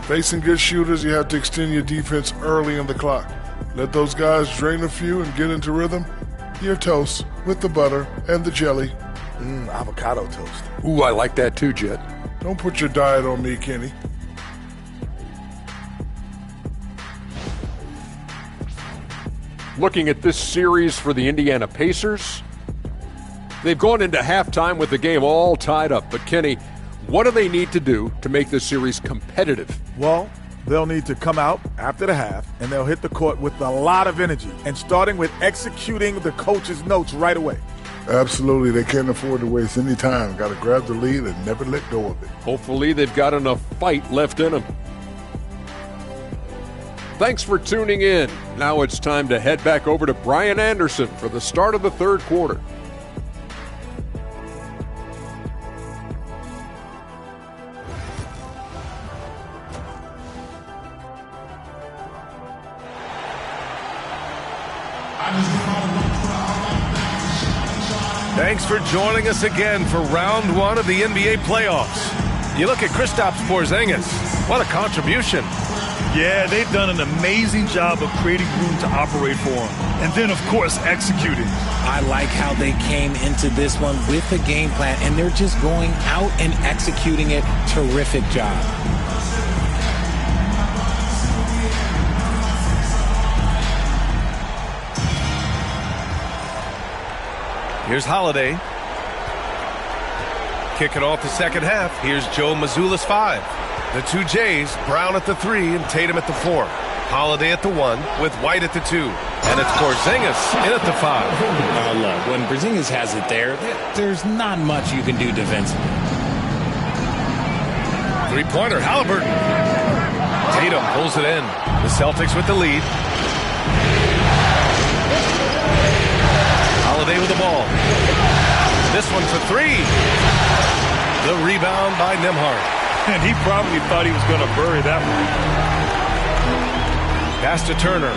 Facing good shooters, you have to extend your defense early in the clock. Let those guys drain a few and get into rhythm. Your toast with the butter and the jelly. Avocado toast. Ooh, I like that too, Jet. Don't put your diet on me, Kenny. Looking at this series for the Indiana Pacers, they've gone into halftime with the game all tied up. But Kenny, what do they need to do to make this series competitive? Well, they'll need to come out after the half, and they'll hit the court with a lot of energy, and starting with executing the coach's notes right away. Absolutely. They can't afford to waste any time. Got to grab the lead and never let go of it. Hopefully they've got enough fight left in them. Thanks for tuning in. Now it's time to head back over to Brian Anderson for the start of the third quarter. Thanks for joining us again for round 1 of the NBA playoffs. You look at Kristaps Porzingis. What a contribution. Yeah, they've done an amazing job of creating room to operate for him. And then, of course, executing. I like how they came into this one with a game plan, and they're just going out and executing it. Terrific job. Here's Holiday. Kicking off the second half. Here's Joe Mazzulla's 5. The two Jays, Brown at the 3 and Tatum at the 4. Holiday at the 1 with White at the 2. And it's Porzingis in at the 5. Look, when Porzingis has it there, there's not much you can do defensively. Three-pointer, Halliburton. Tatum pulls it in. The Celtics with the lead. Holiday with the ball. This one for 3. The rebound by Nembhard. And he probably thought he was going to bury that one. Pass to Turner.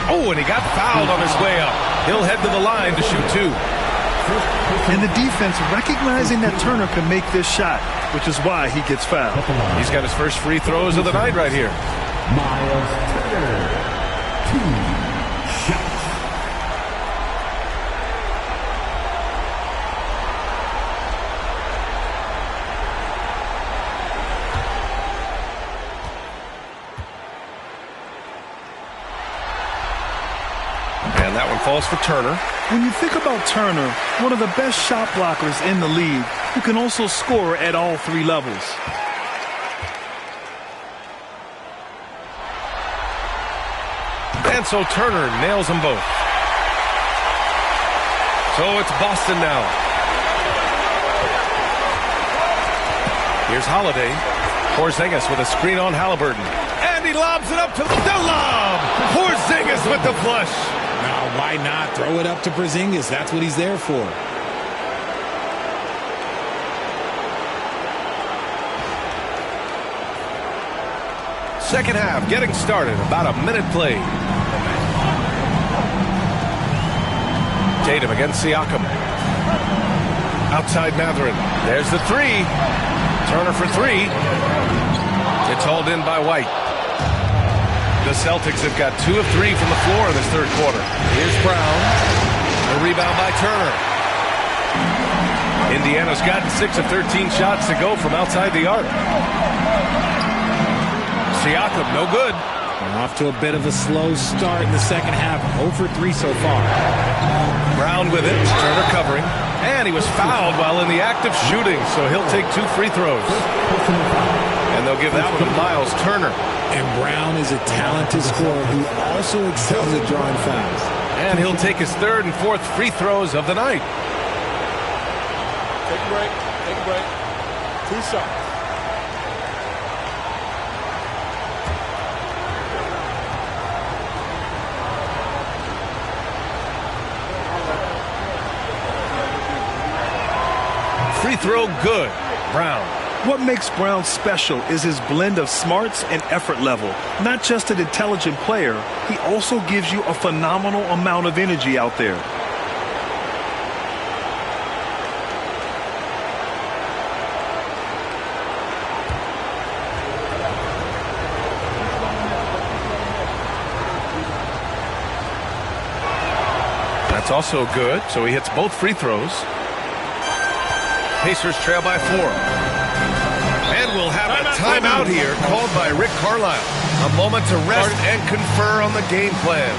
Oh, and he got fouled on his way up. He'll head to the line to shoot 2. And the defense recognizing that Turner can make this shot, which is why he gets fouled. He's got his first free throws of the night right here. Miles Turner, 2 shots. And that one falls for Turner. When you think about Turner, one of the best shot blockers in the league, who can also score at all 3 levels. And so Turner nails them both. So it's Boston now. Here's Holiday. Porzingis with a screen on Halliburton. And he lobs it up to the lob. Porzingis with the flush. Now, why not throw it up to Porzingis? That's what he's there for. Second half getting started. About a minute played. Tatum against Siakam. Outside Mathurin. There's the 3. Turner for 3. It's hauled in by White. The Celtics have got 2 of 3 from the floor in this third quarter. Here's Brown. A rebound by Turner. Indiana's gotten 6 of 13 shots to go from outside the arc. Siakam, no good. Off to a bit of a slow start in the second half. 0 for 3 so far. Brown with it. Turner covering. And he was fouled while in the act of shooting, so he'll take 2 free throws. And they'll give that one to Miles Turner. And Brown is a talented scorer who also excels at drawing fouls. And he'll take his 3rd and 4th free throws of the night. Take a break. Take a break. 2 shots. Free throw good. Brown. What makes Brown special is his blend of smarts and effort level. Not just an intelligent player, he also gives you a phenomenal amount of energy out there. That's also good, so he hits both free throws. Pacers trail by 4. And we'll have a timeout here called by Rick Carlisle. A moment to rest and confer on the game plan.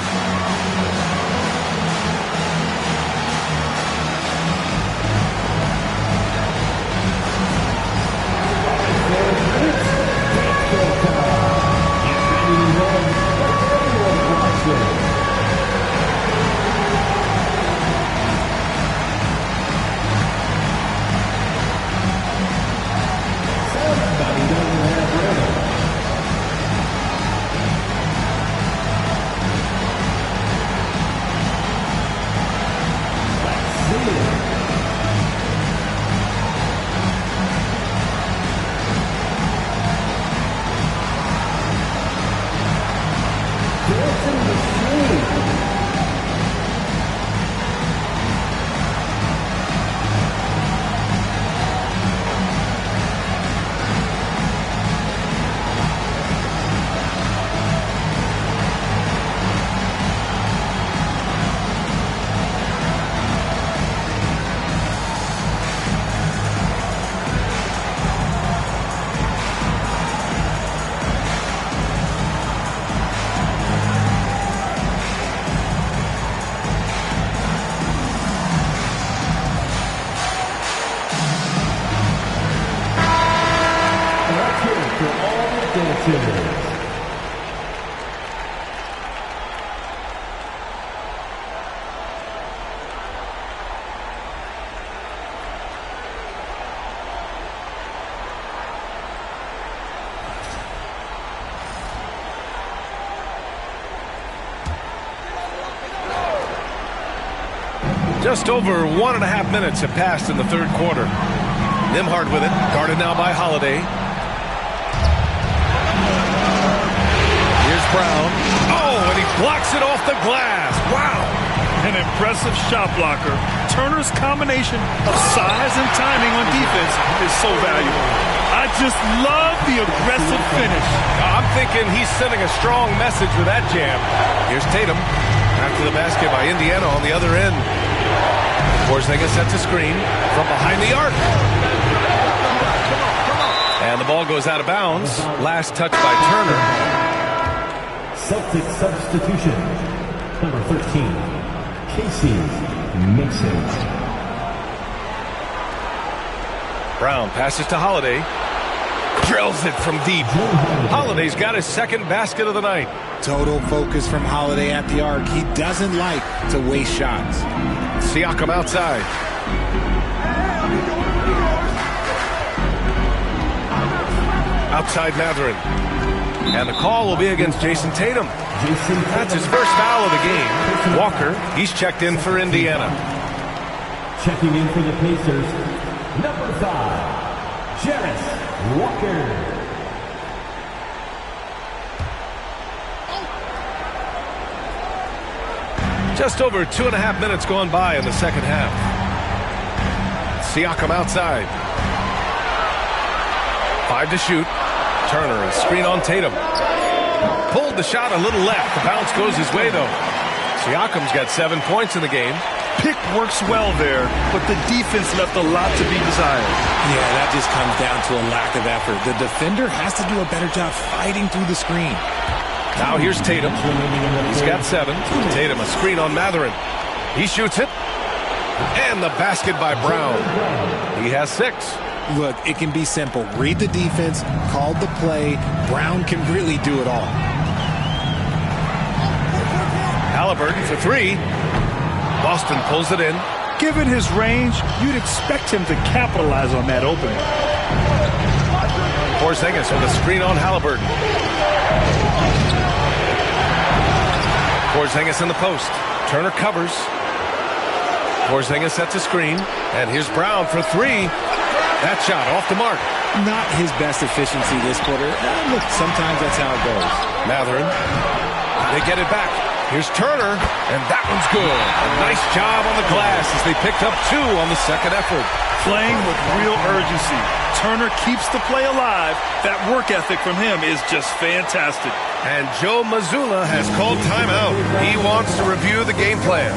Just over 1.5 minutes have passed in the third quarter. Nembhard with it, guarded now by Holiday. Here's Brown. Oh, and he blocks it off the glass. Wow. An impressive shot blocker. Turner's combination of size and timing on defense is so valuable. I just love the aggressive finish. I'm thinking he's sending a strong message with that jam. Here's Tatum. After the basket by Indiana on the other end. Porzingis sets a screen from behind the arc. And the ball goes out of bounds. Last touch by Turner. Celtics substitution. Number 13, Casey Mason. Brown passes to Holiday. Drills it from deep. Holiday's got his second basket of the night. Total focus from Holiday at the arc. He doesn't like to waste shots. Siakam outside. Outside Mathurin. And the call will be against Jason Tatum. That's his first foul of the game. Walker, he's checked in for Indiana. Checking in for the Pacers, number 5, Jarris Walker. Just over 2.5 minutes gone by in the second half. Siakam outside. 5 to shoot. Turner, a screen on Tatum. Pulled the shot a little left. The bounce goes his way, though. Siakam's got 7 points in the game. Pick works well there, but the defense left a lot to be desired. Yeah, that just comes down to a lack of effort. The defender has to do a better job fighting through the screen. Now here's Tatum. He's got 7. Tatum, a screen on Mathurin. He shoots it. And the basket by Brown. He has 6. Look, it can be simple. Read the defense, call the play. Brown can really do it all. Halliburton for 3. Boston pulls it in. Given his range, you'd expect him to capitalize on that opening. Porzingis with a screen on Halliburton. Porzingis in the post. Turner covers. Porzingis sets a screen. And here's Brown for 3. That shot off the mark. Not his best efficiency this quarter. Look, sometimes that's how it goes. Mathurin. They get it back. Here's Turner, and that one's good. A nice job on the glass as they picked up 2 on the second effort. Playing with real urgency. Turner keeps the play alive. That work ethic from him is just fantastic. And Joe Mazzulla has called timeout. He wants to review the game plan.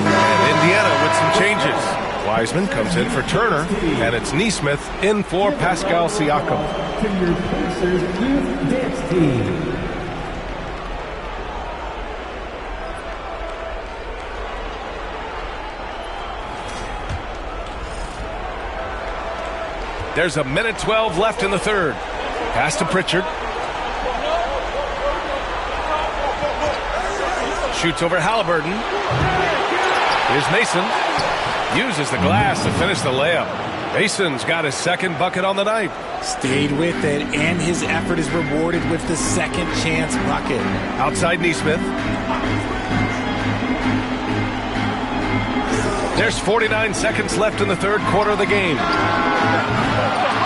And Indiana with some changes. Wiseman comes in for Turner, and it's Nesmith in for Pascal Siakam. There's a minute 12 left in the third. Pass to Pritchard. Shoots over Halliburton. Here's Mason. Uses the glass to finish the layup. Mason's got his second bucket on the night. Stayed with it, and his effort is rewarded with the second chance bucket. Outside Nesmith. There's 49 seconds left in the third quarter of the game.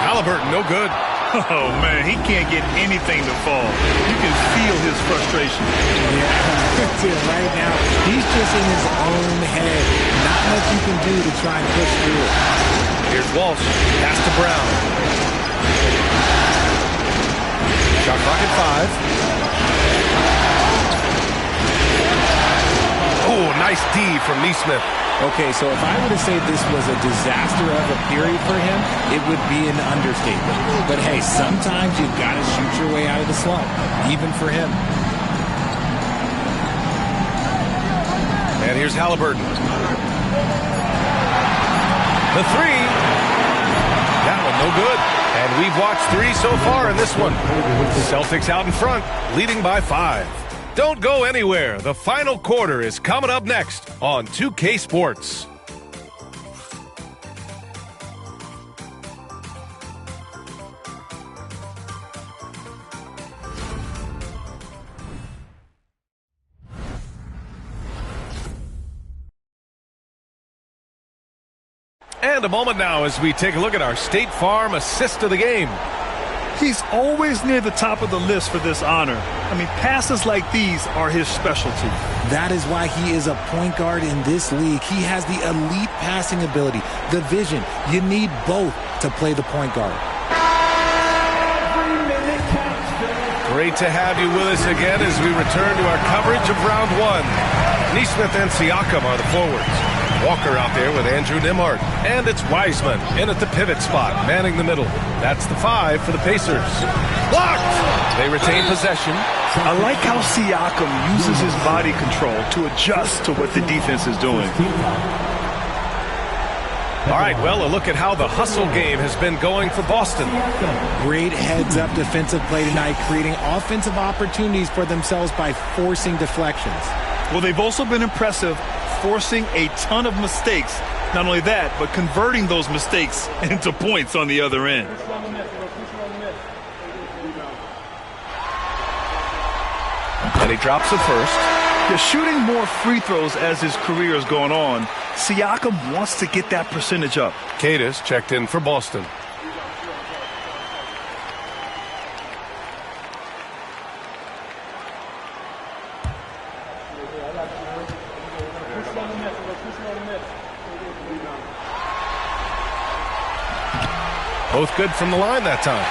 Halliburton, no good. Oh, man, he can't get anything to fall. You can feel his frustration. Yeah, that's it right now. He's just in his own head. Not much you can do to try and push through it. Here's Walsh. Pass to Brown. Shot clock at 5. Oh, nice D from Nesmith. Okay, so if I were to say this was a disaster of a period for him, it would be an understatement. But hey, sometimes you've got to shoot your way out of the slump, even for him. And here's Halliburton. The three. That one no good. And we've watched 3 so far in this one. Celtics out in front, leading by 5. Don't go anywhere. The final quarter is coming up next on 2K Sports. And a moment now as we take a look at our State Farm assist of the game. He's always near the top of the list for this honor. I mean, passes like these are his specialty. That is why he is a point guard in this league. He has the elite passing ability, the vision. You need both to play the point guard. Great to have you with us again as we return to our coverage of round 1. Nesmith and Siakam are the forwards. Walker out there with Andrew Nembhard. And it's Wiseman in at the pivot spot, manning the middle. That's the 5 for the Pacers. Blocked! They retain possession. I like how Siakam uses his body control to adjust to what the defense is doing. All right, well, a look at how the hustle game has been going for Boston. Great heads-up defensive play tonight, creating offensive opportunities for themselves by forcing deflections. Well, they've also been impressive, forcing a ton of mistakes. Not only that, but converting those mistakes into points on the other end. And he drops it first. They're shooting more free throws as his career is going on. Siakam wants to get that percentage up. Cadis checked in for Boston. Both good from the line that time.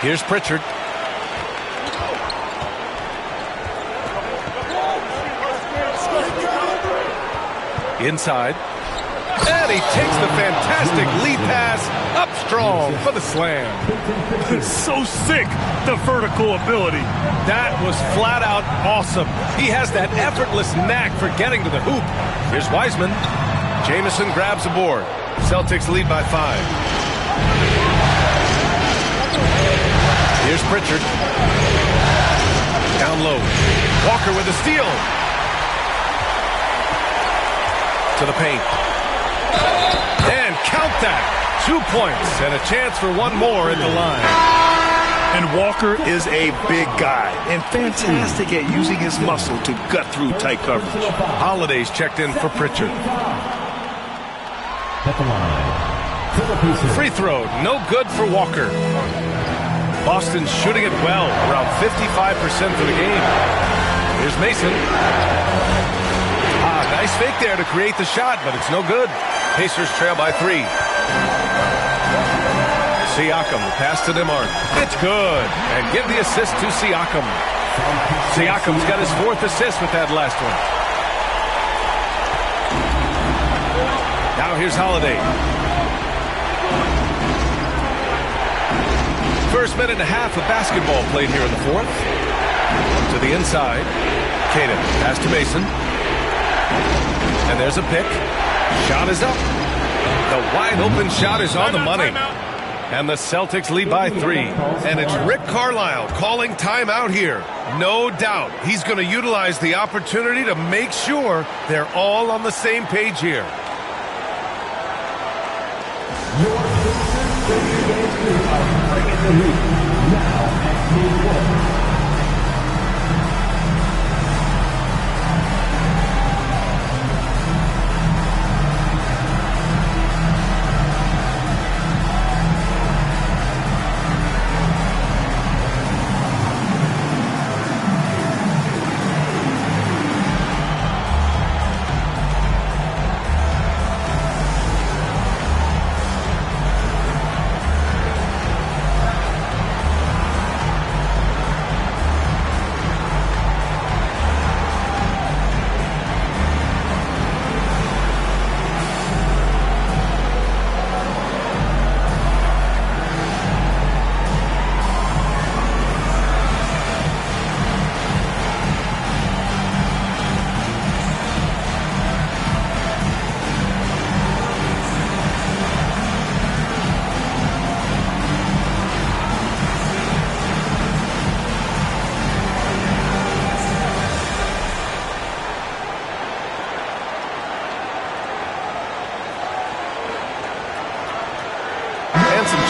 Here's Pritchard. Inside. And he takes the fantastic lead pass up strong for the slam. So sick, the vertical ability. That was flat out awesome. He has that effortless knack for getting to the hoop. Here's Wiseman. Jamison grabs the board. Celtics lead by 5. Here's Pritchard. Down low. Walker with a steal. To the paint. And count that. 2 points and a chance for one more at the line. And Walker is a big guy and fantastic at using his muscle to gut through tight coverage. Holiday's checked in for Pritchard. Free throw, no good for Walker. Boston's shooting it well, around 55% for the game. Here's Mason. Nice fake there to create the shot, but it's no good. Pacers trail by 3. Siakam, the pass to Nembhard. It's good. And give the assist to Siakam. Siakam's got his 4th assist with that last one. Now here's Holiday. First minute and a half of basketball played here in the 4th. To the inside. Tatum, pass to Mason. And there's a pick. Shot is up. The wide open shot is on the money. And the Celtics lead by 3. And it's Rick Carlisle calling timeout here. No doubt he's going to utilize the opportunity to make sure they're all on the same page here.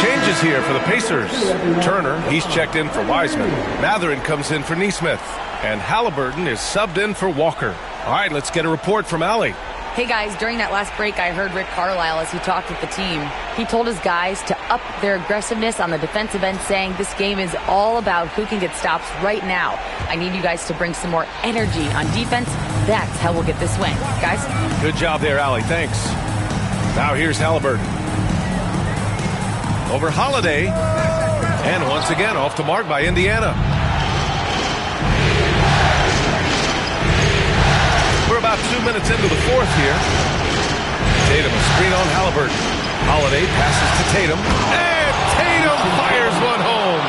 Changes here for the Pacers. Turner, he's checked in for Wiseman. Mathurin comes in for Nesmith. And Halliburton is subbed in for Walker. All right, let's get a report from Allie. Hey guys, during that last break, I heard Rick Carlisle as he talked with the team. He told his guys to up their aggressiveness on the defensive end, saying this game is all about who can get stops right now. I need you guys to bring some more energy on defense. That's how we'll get this win. Guys? Good job there, Allie. Thanks. Now here's Halliburton. Over Holiday. And once again, off the mark by Indiana. We're about 2 minutes into the 4th here. Tatum, a screen on Halliburton. Holiday passes to Tatum. And Tatum fires one home.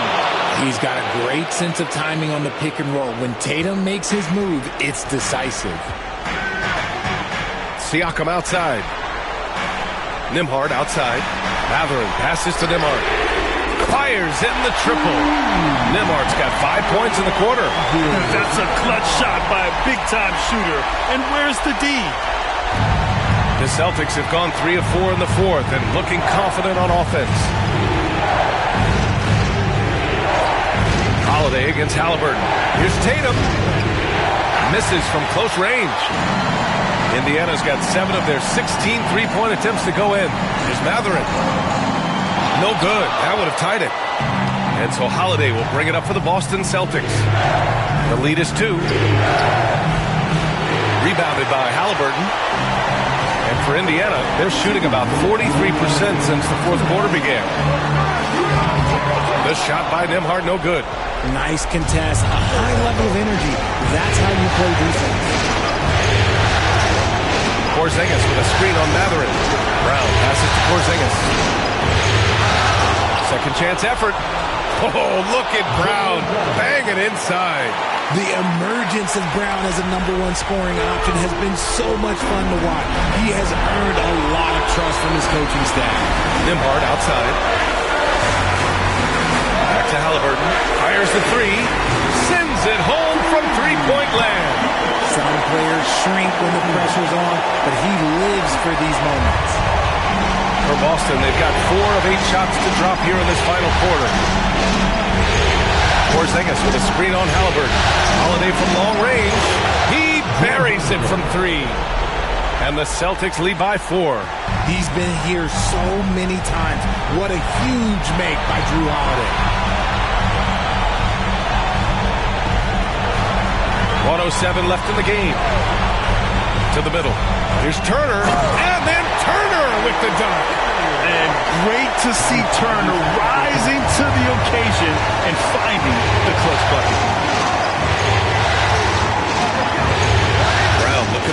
He's got a great sense of timing on the pick and roll. When Tatum makes his move, it's decisive. Siakam outside. Nembhard outside. Mathurin passes to Nembhard. Fires in the triple. Nembhard's got 5 points in the quarter. That's a clutch shot by a big-time shooter. And where's the D? The Celtics have gone 3 of 4 in the 4th and looking confident on offense. Holiday against Halliburton. Here's Tatum. Misses from close range. Indiana's got 7 of their 16 three-point attempts to go in. Here's Mathurin. No good. That would have tied it. And so Holiday will bring it up for the Boston Celtics. The lead is 2. Rebounded by Halliburton. And for Indiana, they're shooting about 43% since the 4th quarter began. The shot by Nembhard, no good. Nice contest, a high level of energy. That's how you play defense. Porzingis with a screen on Mathurin. Brown passes to Porzingis. Second chance effort. Oh, look at Brown. Bang it inside. The emergence of Brown as a #1 scoring option has been so much fun to watch. He has earned a lot of trust from his coaching staff. Nembhard outside. Back to Halliburton. Fires the 3. Sends it home from three-point land. Some players shrink when the pressure's on, but he lives for these moments. For Boston, they've got 4 of 8 shots to drop here in this final quarter. Porzingis with a screen on Halliburton. Holiday from long range. He buries it from 3. And the Celtics lead by 4. He's been here so many times. What a huge make by Drew Holiday. 1:07 left in the game. To the middle. Here's Turner. And then Turner with the dunk. And great to see Turner rising to the occasion and finding the clutch bucket.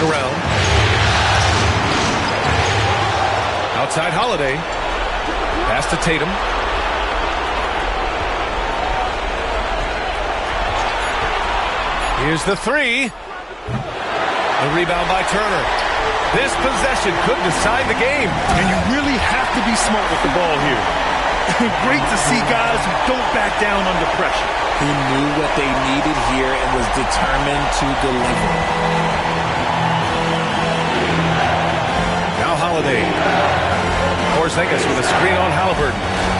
it around. Outside Holiday. Pass to Tatum. Here's the three. The rebound by Turner. This possession could decide the game. And you really have to be smart with the ball here. Great to see guys who don't back down under pressure. He knew what they needed here and was determined to deliver. Now Holiday. Porzingis with a screen on Halliburton.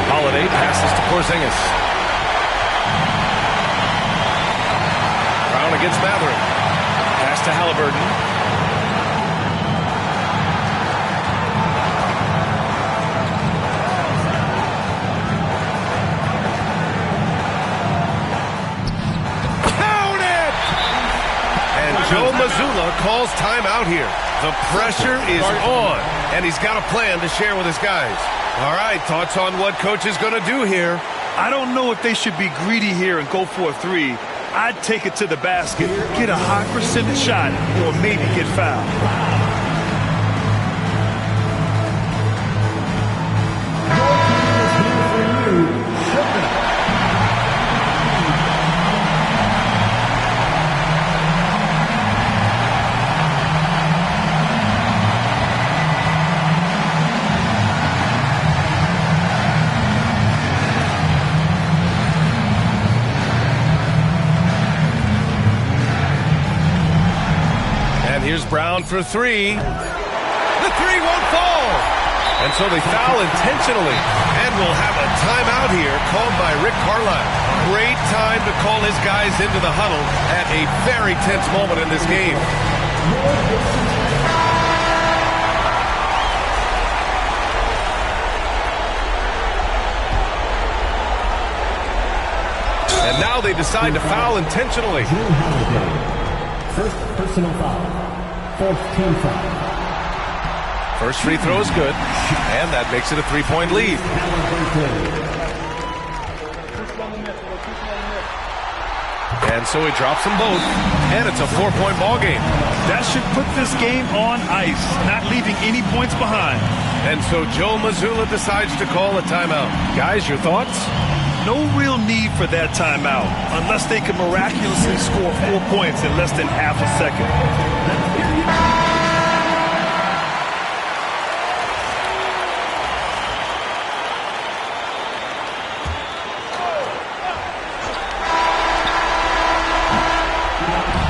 Holiday passes to Porzingis. Brown against Mathurin. Pass to Halliburton. Count it! And Joe Mazzulla calls timeout here. The pressure is on, and he's got a plan to share with his guys. All right, thoughts on what coach is going to do here? I don't know if they should be greedy here and go for a three. I'd take it to the basket, get a high percentage shot, or maybe get fouled. Here's Brown for three. The three won't fall. And so they foul intentionally. And we'll have a timeout here called by Rick Carlisle. Great time to call his guys into the huddle at a very tense moment in this game. And now they decide to foul intentionally. First personal foul. Fourth team foul. First free throw is good, and that makes it a three-point lead. And so he drops them both, and it's a 4-point ball game. That should put this game on ice, not leaving any points behind. And so Joe Mazzulla decides to call a timeout. Guys, your thoughts? No real need for that timeout, unless they can miraculously score 4 points in less than half a second.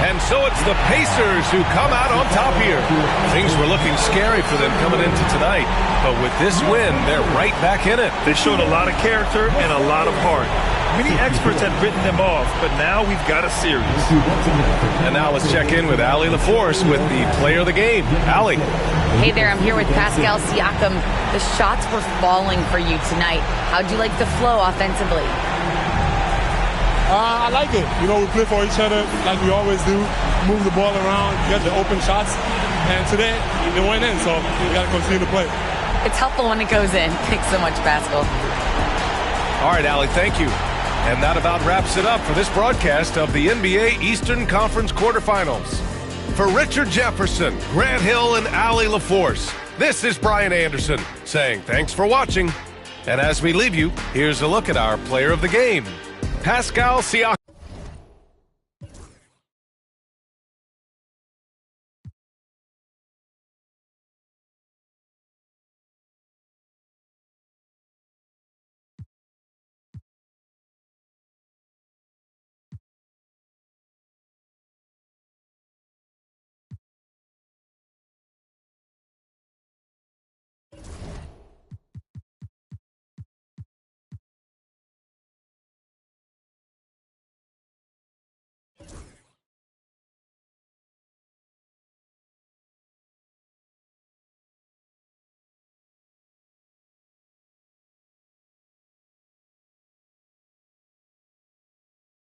And so it's the Pacers who come out on top here. Things were looking scary for them coming into tonight. But with this win, they're right back in it. They showed a lot of character and a lot of heart. Many experts had written them off, but now we've got a series. And now let's check in with Allie LaForce with the player of the game. Allie. Hey there, I'm here with Pascal Siakam. The shots were falling for you tonight. How'd you like the flow offensively? I like it. You know, we play for each other like we always do. Move the ball around, get the open shots. And today, they went in, so we got to continue to play. It's helpful when it goes in. Thanks so much, Pascal. All right, Allie, thank you. And that about wraps it up for this broadcast of the NBA Eastern Conference quarterfinals. For Richard Jefferson, Grant Hill, and Allie LaForce, this is Brian Anderson saying thanks for watching. And as we leave you, here's a look at our player of the game, Pascal Siakam.